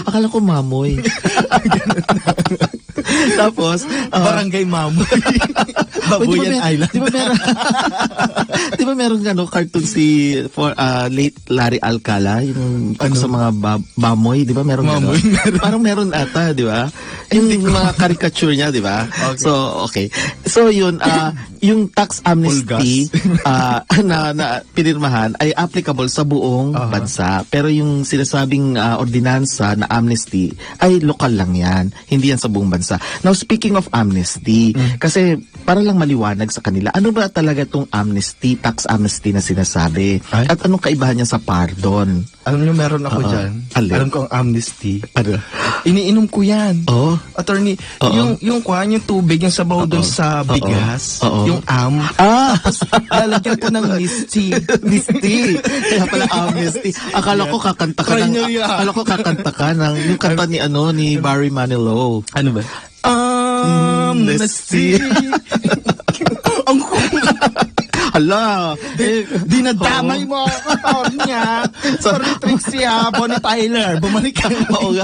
S2: Akala ko Mamoy. Tapos,
S3: Barangay Mamoy. Babuyan Island.
S2: Di ba meron cartoon si late Larry Alcala, yung sa mga Bamoy, di ba meron gano'n? Parang meron ata, di ba? Yung mga caricature niya, di ba? Okay. So, okay. So, yun, yung tax amnesty na pinirmahan ay applicable sa buong bansa. Pero yung sinasabing ordinansa na amnesty ay lokal lang yan. Hindi yan sa buong bansa. Now, speaking of amnesty, kasi para lang maliwanag sa kanila, ano ba talaga itong amnesty, tax amnesty na sinasabi? At anong kaibahan niya sa pardon?
S3: Alam niyo, meron ako dyan. Alam ko ang amnesty.
S2: Ano?
S3: Iniinom ko yan. Attorney, yung tubig, yung sabaw doon sa bigas, yung tapos lalagyan ko ng misty.
S2: Kaya pala amnesty. Akala ko kakanta ka ng yung kanta ni Barry Manilow.
S3: Ano ba? Amnesty. Ang hala, dinadamay mo ako, niya. Sorry, Trixie, Bonnie Tyler. Bumalik ka.
S2: Oo nga.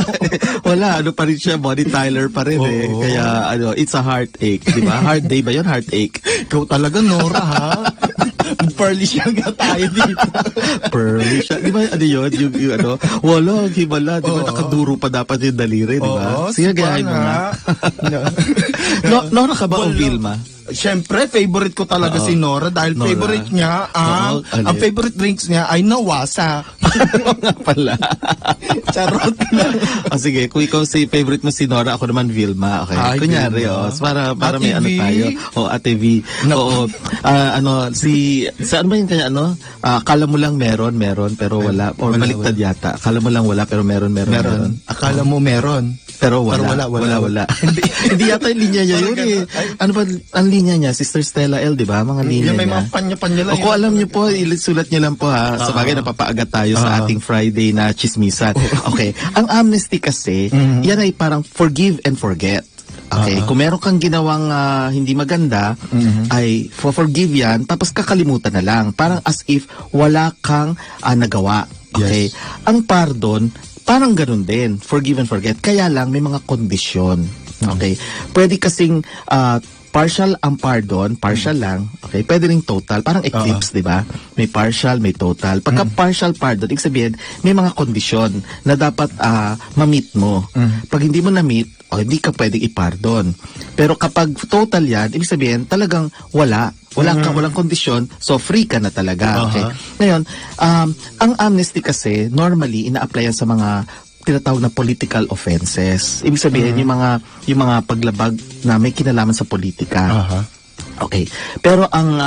S2: Wala, pa rin siya, Bonnie Tyler pa rin eh. Kaya, it's a heartache, di ba? Hard day ba yun? Heartache.
S3: Ikaw talaga, Nora, ha? Pearly siya nga tayo dito.
S2: Pearly siya. Di ba, yun? Yung wala, himala. Di ba, nakaduro pa dapat yung daliri, di ba? Sige, gayahin mo nga. Nora ka ba o Vilma?
S3: Siyempre, favorite ko talaga si Nora dahil Nora. Favorite niya, ang favorite drinks niya ay nawasa.
S2: Nga pala.
S3: Charot na.
S2: Sige, kung ikaw favorite mo si Nora, ako naman Vilma. Okay. Kunyari, para may tayo. Ate V. Oo. Saan ba yung kanya, akala mo lang meron, pero wala. Or baliktad yata. Akala mo lang wala, pero meron.
S3: Akala mo meron.
S2: Pero wala. Hindi yata yung linya niya yun eh. Ano ba ang linya niya? Sister Stella L, di ba? Mga linya niya.
S3: May mga panya-panya lang.
S2: Kung alam niyo po, sulat niyo lang po ha. Sa bagay, napapaagat tayo sa ating Friday na chismisan. Okay. Ang amnesty kasi, yan ay parang forgive and forget. Okay, kung meron kang ginawang hindi maganda, ay forgive yan, tapos kakalimutan na lang. Parang as if wala kang nagawa. Okay? Ang pardon, parang ganun din, forgive and forget. Kaya lang, may mga kondisyon. Okay? Pwede kasing partial ang pardon, partial lang, okay? Pwede ring total, parang eclipse, di ba? May partial, may total. Pagka partial pardon, ibig sabihin, may mga kondisyon na dapat ma-meet mo. Pag hindi mo na-meet, hindi ka pwedeng i-pardon. Pero kapag total yan, ibig sabihin, talagang walang kondisyon, so free ka na talaga. Okay? Ngayon, ang amnesty kasi, normally, ina-applyan sa mga tinatawag na political offenses. Ibig sabihin, yung mga paglabag na may kinalaman sa politika. Okay. Pero ang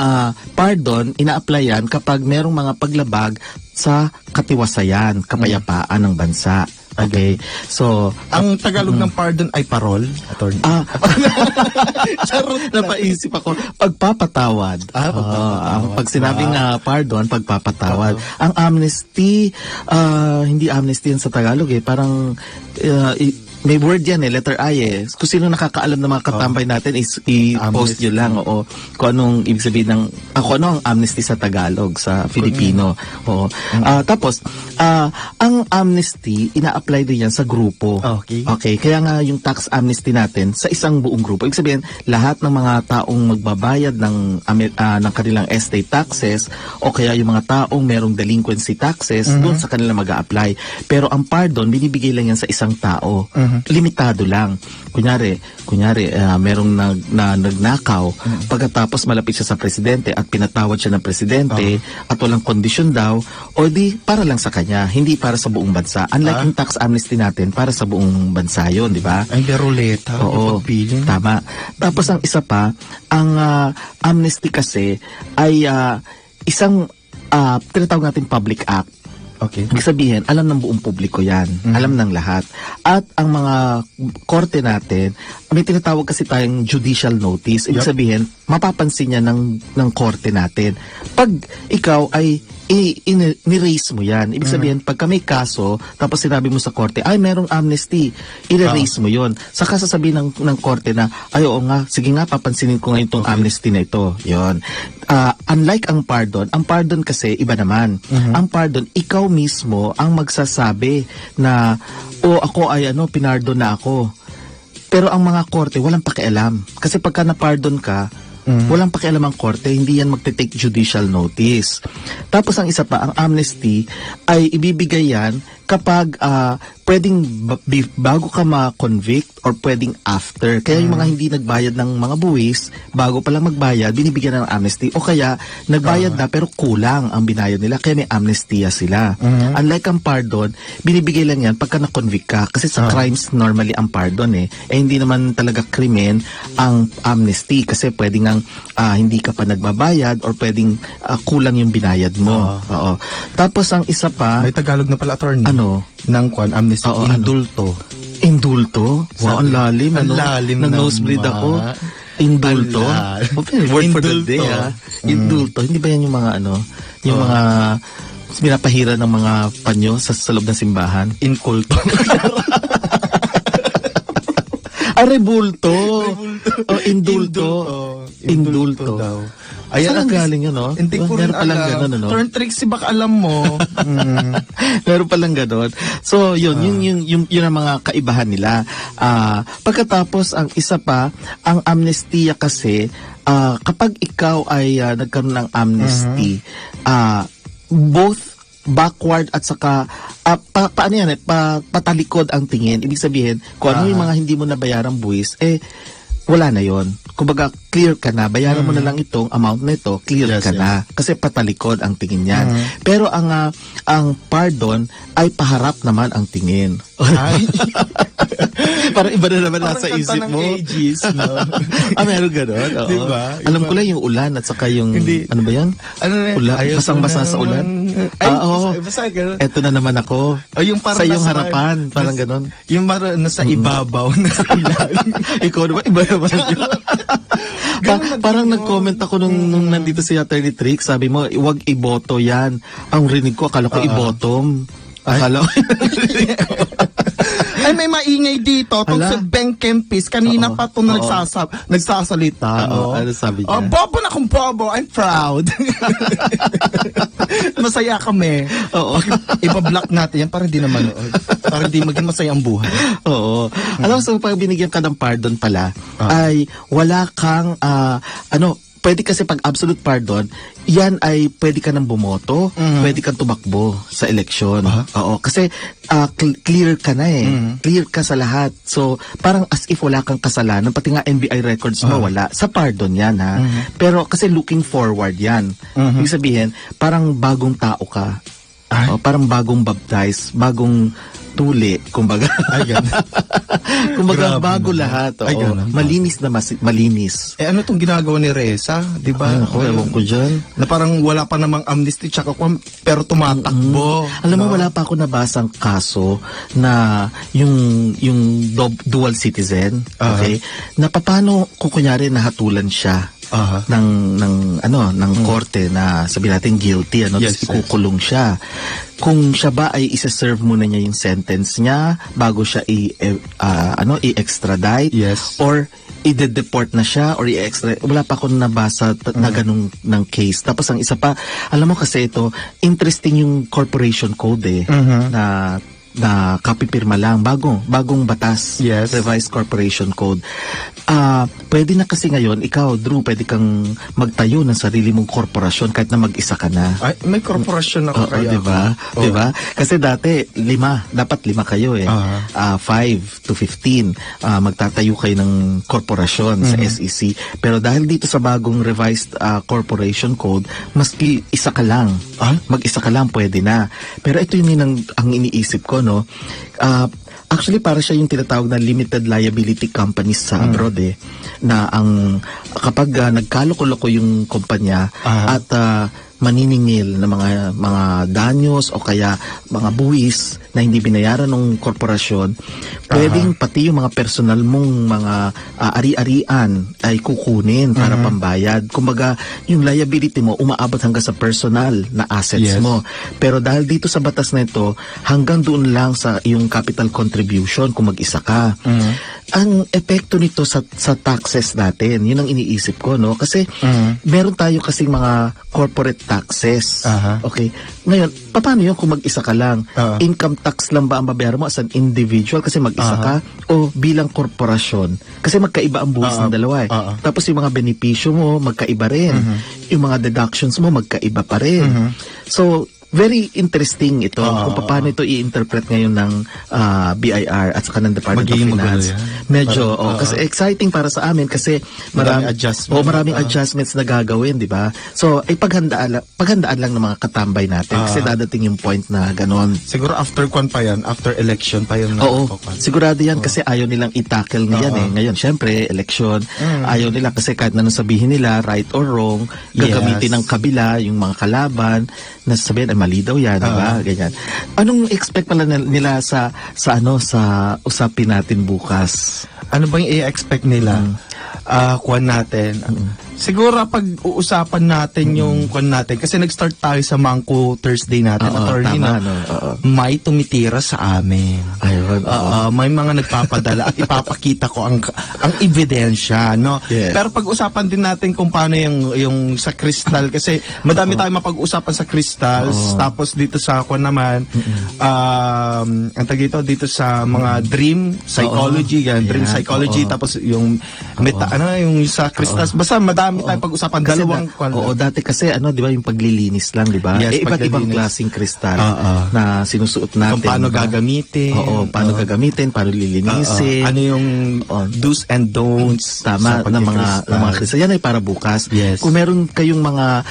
S2: pardon, ina-applyan kapag merong mga paglabag sa katiwasayan, kapayapaan ng bansa. Okay. So,
S3: Ang Tagalog ng pardon ay parol, attorney.
S2: charot, napaisip ako. Pagpapatawad. Pag sinabing pardon, pagpapatawad. Ang amnesty, hindi amnesty yan sa Tagalog Parang, may word yan letter I Kung sino nakakaalam ng mga katambay natin is i-post nyo lang kung anong ibig sabihin ng kung ano ang amnesty sa Tagalog, sa Filipino. Tapos ang amnesty ina-apply din yan sa grupo. Okay, kaya nga yung tax amnesty natin sa isang buong grupo. Ibig sabihin lahat ng mga taong magbabayad ng kanilang estate taxes o kaya yung mga taong merong delinquency taxes, doon sa kanila mag-a-apply. Pero ang pardon binibigay lang yan sa isang tao. Limitado lang. Kunyari, merong nagnakaw, pagkatapos malapit siya sa presidente at pinatawad siya ng presidente at walang kondisyon daw, o di para lang sa kanya, hindi para sa buong bansa. Unlike yung tax amnesty natin, para sa buong bansa yun, di ba?
S3: Ay, beroleta.
S2: Oo, tama. Tapos ang isa pa, ang amnesty kasi ay isang tinatawag natin public act.
S3: Okay.
S2: Ibig sabihin, alam ng buong publiko yan. Alam ng lahat. At ang mga korte natin, may tinatawag kasi tayong judicial notice. Ibig sabihin, mapapansin niya ng korte natin. Pag ikaw ay ni-raise mo yan. Ibig sabihin, pagka may kaso, tapos sinabi mo sa korte, ay, merong amnesty, i-raise mo yon. Saka sasabihin ng korte na, ay, oo nga, sige nga, papansinin ko ngayon itong amnesty na ito. Yon. Unlike ang pardon kasi, iba naman. Ang pardon, ikaw mismo ang magsasabi na, ako ay pinardon na ako. Pero ang mga korte, walang pakialam. Kasi pagka na-pardon ka, walang pakialam ang korte, hindi yan magte-take judicial notice. Tapos ang isa pa, ang amnesty ay ibibigay yan kapag pwedeng bago ka ma-convict or pwedeng after. Kaya yung mga hindi nagbayad ng mga buwis, bago pa lang magbayad, binibigyan ng amnesty. O kaya, nagbayad na pero kulang ang binayad nila, kaya may amnestia sila. Unlike ang pardon, binibigay lang yan pagka na-convict ka. Kasi sa crimes, normally ang pardon hindi naman talaga krimen ang amnesty. Kasi pwedeng hindi ka pa nagbabayad or pwedeng kulang yung binayad mo. Tapos ang isa pa,
S3: may Tagalog na pala, attorney. Ng amnesty, indulto.
S2: Indulto? Wow, ang lalim.
S3: Ang lalim
S2: nag-nosebleed ako. Indulto? Word for the day, Indulto. Hindi ba yan yung mga yung mga pinapahira ng mga panyo sa loob ng simbahan?
S3: Inkulto.
S2: Rebulto. Indulto. Indulto. Saan ang galing yun,
S3: Hindi ko rin alam. Turn tricks, baka alam mo.
S2: Meron palang ganon. So, yun ang mga kaibahan nila. Pagkatapos, ang isa pa, ang amnestia kasi, kapag ikaw ay nagkaroon ng amnesty, both backward at saka paano yan patalikod ang tingin. Ibig sabihin, kung ano yung mga hindi mo nabayarang buwis, wala na yon. Kumbaga, clear ka na. Bayaran mo na lang itong amount na ito, clear ka na. Kasi patalikod ang tingin yan. Pero ang pardon ay paharap naman ang tingin. Parang iba na naman nasa isip mo.
S3: Ages, no?
S2: Meron gano'n.
S3: Diba?
S2: Alam ko lang yung ulan at saka yung, ano ba yan? Ulan, basang-basa sa ulan.
S3: Basta gano'n.
S2: Eto na naman ako.
S3: Yung parang
S2: sa iyong harapan. Parang gano'n.
S3: Yung nasa ibabaw, nasa ilalim.
S2: Ikaw naman, iba naman yun. Parang nag-comment ako nung nandito si Attorney Trix, sabi mo, huwag iboto yan. Ang rinig ko, akala ko ibottom. Akala ko.
S3: Ay, may maingay dito. Itong
S2: Hala?
S3: si Ben Kempis. Kanina
S2: Oo.
S3: pa ito
S2: Oo.
S3: nagsasalita.
S2: Oo, ano sabi niya?
S3: Oh, bobo na kung bobo. I'm proud. Masaya kami.
S2: Oo.
S3: Iba-block natin yan para hindi na manood. Para hindi maging masaya ang buhay.
S2: Oo. Alam mo, so pag binigyan ka ng pardon pala, ay wala kang, pwede kasi pag absolute pardon, yan ay pwede ka nang bumoto, pwede kang tumakbo sa eleksyon. Oo. Kasi clear ka na eh. Clear ka sa lahat. So, parang as if wala kang kasalanan, pati nga NBI records mo wala. Sa pardon yan ha. Pero kasi looking forward yan. Ibig sabihin, parang bagong tao ka. Parang bagong baptize, bagong tuli, kumbaga.
S3: Ay, ganun.
S2: Kumbaga,
S3: Grabe
S2: bago
S3: naman.
S2: lahat. Oo.
S3: Ay, ganun.
S2: Malinis na malinis.
S3: Eh, ano itong ginagawa ni Reza? Di ba?
S2: Ay, ako, ewan ko dyan.
S3: Na parang wala pa namang amnesty tsaka pero tumatakbo.
S2: Alam mo, wala pa ako nabasang kaso na yung dual citizen, okay? Na paano kung kunyari nahatulan siya ng korte na sabihin natin guilty,
S3: Yes,
S2: tapos ikukulong siya. Kung siya ba ay isa-serve muna niya yung sentence niya bago siya i-extradite,
S3: Yes.
S2: or i-deport na siya or i-extradite. Wala pa akong nabasa na ganung ng case. Tapos ang isa pa, alam mo kasi ito, interesting yung corporation code na kapipirma lang, bagong batas,
S3: Yes.
S2: revised corporation code. Pwede na kasi ngayon, ikaw, Drew, pwede kang magtayo ng sarili mong korporasyon kahit na mag-isa ka na.
S3: Ay, may korporasyon ako.
S2: Oo,
S3: kaya
S2: diba?
S3: ako.
S2: Diba? Kasi dati, dapat lima kayo eh. 5 to 15, magtatayo kayo ng korporasyon sa SEC. Pero dahil dito sa bagong revised corporation code, maski isa ka lang. Mag-isa ka lang, pwede na. Pero ito yung ang iniisip ko, no? Actually, para siya yung tinatawag na limited liability companies sa abroad eh. Na kapag nagkaloko-loko yung kumpanya at maniningil na mga danyos o kaya mga buwis na hindi binayaran ng korporasyon, pwedeng pati yung mga personal mong mga ari-arian ay kukunin para pambayad. Kumbaga, yung liability mo umaabot hanggang sa personal na assets mo. Pero dahil dito sa batas na ito, hanggang doon lang sa yung capital contribution kung mag-isa ka. Ang epekto nito sa taxes natin, yun ang iniisip ko, no? Kasi meron tayo kasing mga corporate taxes. Okay? Ngayon, paano yun kung mag-isa ka lang? Income tax lang ba ang babayaran mo as an individual kasi mag-isa ka? O bilang korporasyon? Kasi magkaiba ang buwis ng dalawa eh. Tapos yung mga benepisyo mo, magkaiba rin. Yung mga deductions mo, magkaiba pa rin. So, very interesting ito kung paano ito i-interpret ngayon ng BIR at saka ng Department of Finance. Medyo, kasi exciting para sa amin kasi maraming adjustments na gagawin, di ba? So, ay paghandaan lang ng mga katambay natin kasi dadating yung point na ganon.
S3: Siguro after pa yan, after election pa yun.
S2: Oo, sigurado yan kasi ayaw nilang i-tackle ngayon eh. Ngayon, syempre, election, ayaw nila kasi kahit na sabihin nila, right or wrong, gagamitin ng kabila, yung mga kalaban, na sabihin, ay mali daw yan, diba? Ganyan. Anong expect pala nila sa usapin natin bukas?
S3: Ano bang i-expect nila? Kuwan natin. Siguro pag uusapan natin yung kuwan natin, kasi nag-start tayo sa Mangko Thursday natin, attorney,
S2: tama,
S3: may tumitira sa amin.
S2: Ayun.
S3: May mga nagpapadala at ipapakita ko ang ebidensya, no?
S2: Yes.
S3: Pero pag-usapan din natin kung paano yung sa crystal, kasi madami tayong mapag-usapan sa crystals, tapos dito sa kuwan naman, ang tagito dito sa mga dream psychology, dream psychology, tapos yung yung sa crystals, basta madami tayong pag-usapan, dalawang
S2: dati kasi di ba yung paglilinis lang, di ba?
S3: Yes,
S2: iba't ibang klaseng kristal na sinusuot natin.
S3: Kung paano gagamitin.
S2: Paano gagamitin, paano lilinisin.
S3: Ano yung do's and don'ts.
S2: Tama, ng mga kristal. Yan ay para bukas.
S3: Yes.
S2: Kung meron kayong mga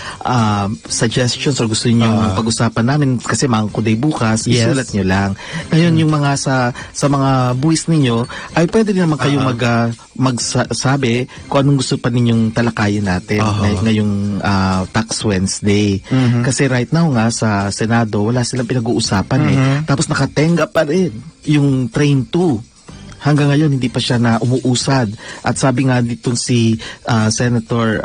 S2: suggestions o gusto niyo pag-usapan namin, kasi Mangko Day bukas, isulat nyo lang. Ngayon, yung mga sa mga buwis ninyo, ay pwede din naman kayong magsabi kung anong gusto pa ninyong talakayin natin ngayong Tax Wednesday. Kasi right now nga sa Senado, wala silang pinag-uusapan eh. Tapos nakatenga pa rin yung Train 2. hanggang ngayon hindi pa siya na umuusad. At sabi nga ditong si Senator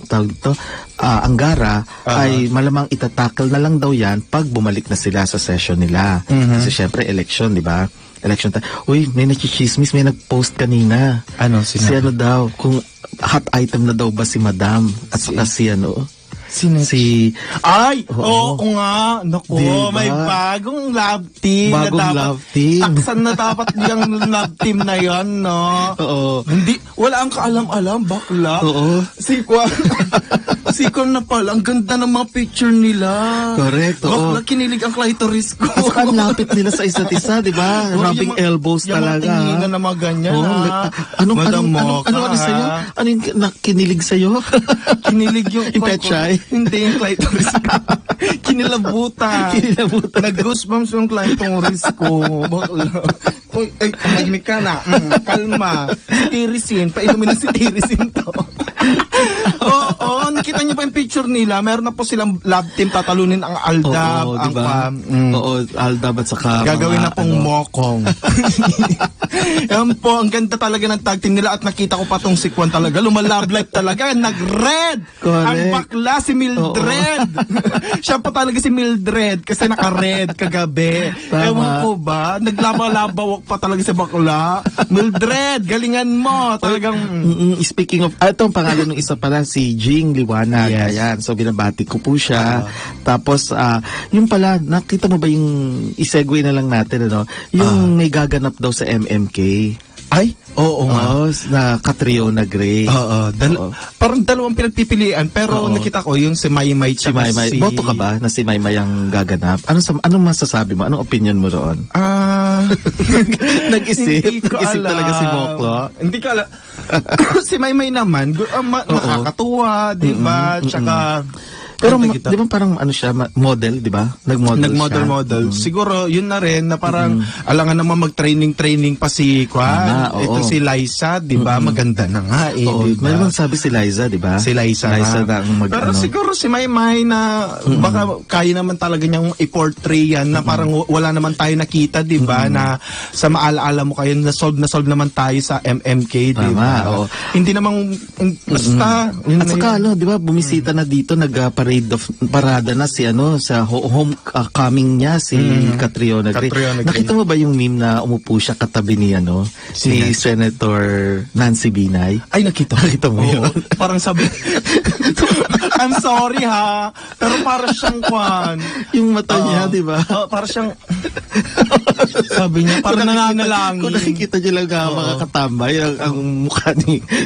S2: tawag dito, Angara ay malamang itatakal na lang daw yan pag bumalik na sila sa session nila. Kasi syempre election, di ba? Election time. Uy, may nachichismis, may nag-post kanina.
S3: Ano,
S2: Si ano daw, kung hot item na daw ba si Madam at saka si ano? Si
S3: Ay!
S2: Oo.
S3: Oo nga! Naku,
S2: Diba?
S3: may bagong love team.
S2: Bagong
S3: na dapat,
S2: love team.
S3: Taksan na dapat yung love team na yan, no?
S2: Oo.
S3: Hindi, wala ang kaalam-alam, bakla.
S2: Oo.
S3: Si Kwan na pala, ang ganda ng mga picture nila.
S2: Correct, oo.
S3: Bakla, kinilig ang clitoris ko.
S2: At saka ang lapit nila sa isa't isa, di ba?
S3: Oo,
S2: Rubbing
S3: yung
S2: elbows
S3: yung
S2: talaga.
S3: Yung mga tinginan na mga ganyan,
S2: Oo,
S3: ha?
S2: anong
S3: Madam Mocha,
S2: sa'yo?
S3: ha?
S2: Ano yung kinilig sa'yo?
S3: Kinilig yung...
S2: Yung petchay?
S3: Hindi, yung clitoris ko. Kinilabutan.
S2: Kinilabutan.
S3: Nag-goosebumps yung clitoris ko. Bakla. Uy, ay, tumahimik ka na. Kalma. Tirisin. Painumin na si Tirisin to. Oo, nakita niyo pa yung picture nila. Meron na po silang love team. Tatalunin ang Aldab.
S2: Oo,
S3: ang
S2: diba? Oo, Aldab at saka
S3: Gagawin na
S2: mga,
S3: pong mokong. Yan po, ang ganda talaga ng tag team nila at nakita ko pa tong si Kwan talaga. Lumalove life talaga. Nag-red!
S2: Correct.
S3: Ang bakla si Mildred. Siya pa talaga si Mildred kasi naka-red kagabi.
S2: Tama.
S3: Ewan ko ba? Naglaba-labawak pa talaga si bakla. Mildred, galingan mo. Talagang...
S2: Speaking of, ito ang pangalan ng isa pala, si Jing Liwanag.
S3: Yes.
S2: Ayan, so binabati ko po siya. Tapos, yung pala, nakita mo ba yung isegue na lang natin, ano? Yung may gaganap daw sa MMK.
S3: Ay, oo nga.
S2: Oo, na Catriona Gray.
S3: Oo,
S2: Oo.
S3: parang dalawang pinagpipilian pero
S2: Oo.
S3: nakita ko yung si Maymay
S2: Si Maymay.
S3: si...
S2: Boto ka ba na si Maymay ang gaganap? Anong masasabi mo? Anong opinion mo roon? Nag-isip.
S3: Hindi ko
S2: Nag-isip
S3: alam.
S2: talaga si Moklo.
S3: Hindi ko alam. Si Maymay naman, nakakatuwa, di ba? Tsaka...
S2: Pero
S3: Ano
S2: di ba parang ano siya, model, di ba?
S3: Nag-model. Siguro, yun na rin na parang alangan naman mag-training pa si Kwan.
S2: Oo.
S3: Ito si Liza, di ba? Maganda na nga eh,
S2: Oo,
S3: di
S2: may
S3: ba?
S2: naman sabi si Liza, di ba?
S3: Si Liza
S2: na ang
S3: Pero siguro si Maymay na baka kaya naman talaga niyang i-portray yan na parang wala naman tayo nakita, di ba? Na sa maalaala mo kayo, na-solve naman tayo sa MMK, di
S2: Tama,
S3: ba?
S2: oo.
S3: Hindi namang, basta, yun
S2: At
S3: na
S2: saka
S3: yun.
S2: di ba, bumisita na dito, parada na si sa homecoming niya si Catriona Gray.
S3: Catriona Gray.
S2: Nakita mo ba yung meme na umupo siya katabi ni ni Senator Nancy Binay?
S3: Ay, nakita mo
S2: Oo.
S3: yun? Parang sabi, I'm sorry ha, pero para siyang Kwan.
S2: Yung mata niya, di ba?
S3: Para siyang, sabi niya, parang nananalangin.
S2: Kung nakikita niyo lang mga katambay, ang mukha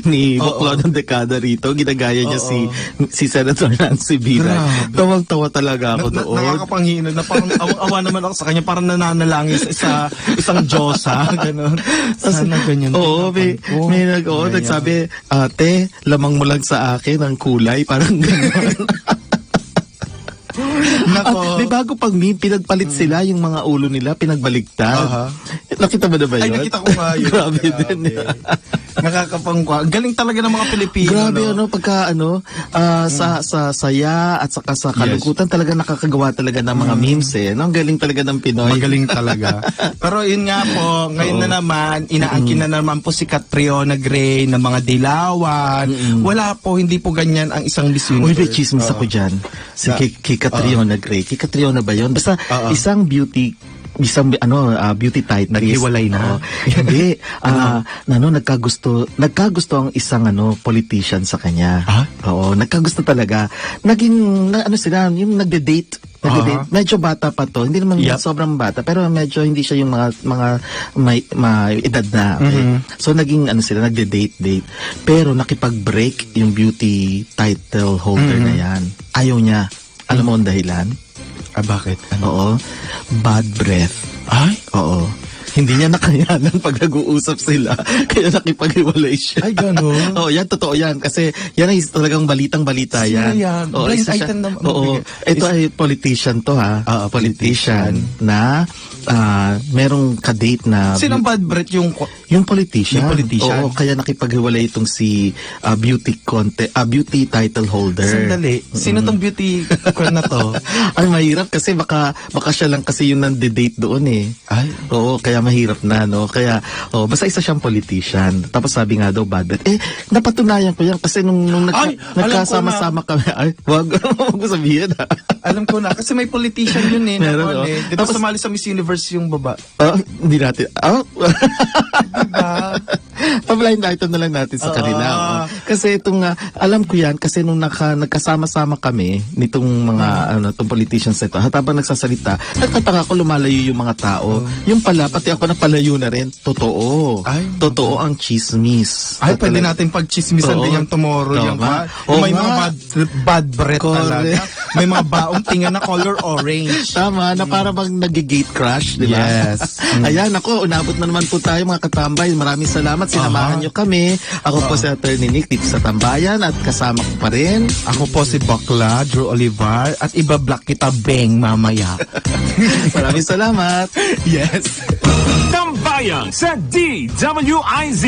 S2: ni Buklo ng dekada rito, ginagaya niya si Senator Nancy Binay.
S3: Grabe.
S2: Tawang-tawa talaga ako doon.
S3: Nakakapanghina na parang awa naman ako sa kanya, parang nananalangin sa isang Diyosa, gano'n. Sana ganyan.
S2: Oo, may nagsabi, ate, lamang mo lang sa akin ang kulay, parang gano'n.
S3: Nako.
S2: May bago pang meme, pinagpalit sila yung mga ulo nila, pinagbaligtad. Nakita mo na ba yun?
S3: Ay, nakita ko nga yun.
S2: Grabe din.
S3: Nakakapangkwa. Galing talaga ng mga Pilipino.
S2: Grabe
S3: no?
S2: pagka sa saya at saka sa kalungkutan talaga nakakagawa talaga ng mga memes Ang galing talaga ng Pinoy.
S3: Magaling talaga. Pero yun nga po, ngayon na naman, inaangkin na naman po si Catriona Gray ng mga dilawan. Wala po, hindi po ganyan ang isang Miss
S2: Uy, may
S3: Universe.
S2: chismis ako dyan. Kay Catriona Gray. Kay Catriona ba yun? Basta isang beauty title.
S3: Naghiwalay na?
S2: Hindi. Nagkagusto ang isang politician sa kanya. Oo, nagkagusto talaga. Naging yung nagde-date. Medyo bata pa to. Hindi naman sobrang bata, pero medyo hindi siya yung mga may edad na. Okay? So naging sila nagde-date. Pero nakipag-break yung beauty title holder na yan. Ayaw niya. Alam mo ang dahilan?
S3: Bakit?
S2: Oo. Bad breath.
S3: Ay?
S2: Oo. Hindi niya nakayanan pag nag-uusap sila. Kaya nakipag-iwalay siya.
S3: Ay, gano'n?
S2: Oo, yan, totoo yan. Kasi yan ay talagang balitang-balita
S3: Sino
S2: yan.
S3: yan?
S2: Oo,
S3: Blind
S2: isa siya.
S3: item naman.
S2: Oo. Ito ay politician to ha. Politician na merong kadate na...
S3: Sinong bad breath yung...
S2: Yung politician.
S3: Yung politician?
S2: Oo, kaya nakipaghiwalay itong si beauty title holder.
S3: Sandali. Sino tong beauty na to?
S2: Ay, mahirap kasi baka siya lang kasi yung nande-date doon eh.
S3: Ay.
S2: Oo, kaya mahirap na, no? Kaya, basta isa siyang politician. Tapos sabi nga daw, bad bet. Napatunayan ko yan kasi nung
S3: Ay,
S2: nagkasama-sama kami. Ay, wag ko sabihin.
S3: Alam ko na. Kasi may politician yun eh.
S2: Meron,
S3: Di ba sumali sa Miss Universe yung baba?
S2: Hindi natin.
S3: Diba?
S2: Pa-blind item na lang natin sa kanila. Kasi itong, alam ko yan, kasi nung nagkasama-sama kami, nitong mga, itong politicians na ito, habang nagsasalita, nagtataka ko lumalayo yung mga tao. Yung pala, pati ako napalayo na rin. Totoo.
S3: Ay,
S2: Totoo ang chismis.
S3: Ay, pwede natin pag-chismisan
S2: Oo.
S3: din yung tomorrow.
S2: Tama.
S3: Yung,
S2: Oo
S3: may
S2: nga.
S3: mga bad breath
S2: Correct.
S3: talaga. May mga baong tinga na color orange.
S2: Tama, na para bang nag-gate crush, di ba?
S3: Yes.
S2: Ayan, ako, unabot na naman po tayo mga katambay. Maraming salamat, sinamahan nyo kami. Ako po si Attorney Nick dito sa Tambayan at kasama ko pa rin.
S3: Ako po si Bakla, Drew Olivar, at iba-block kita, Beng, mamaya.
S2: Maraming salamat.
S3: Yes.
S1: Tambayan sa DWIZ.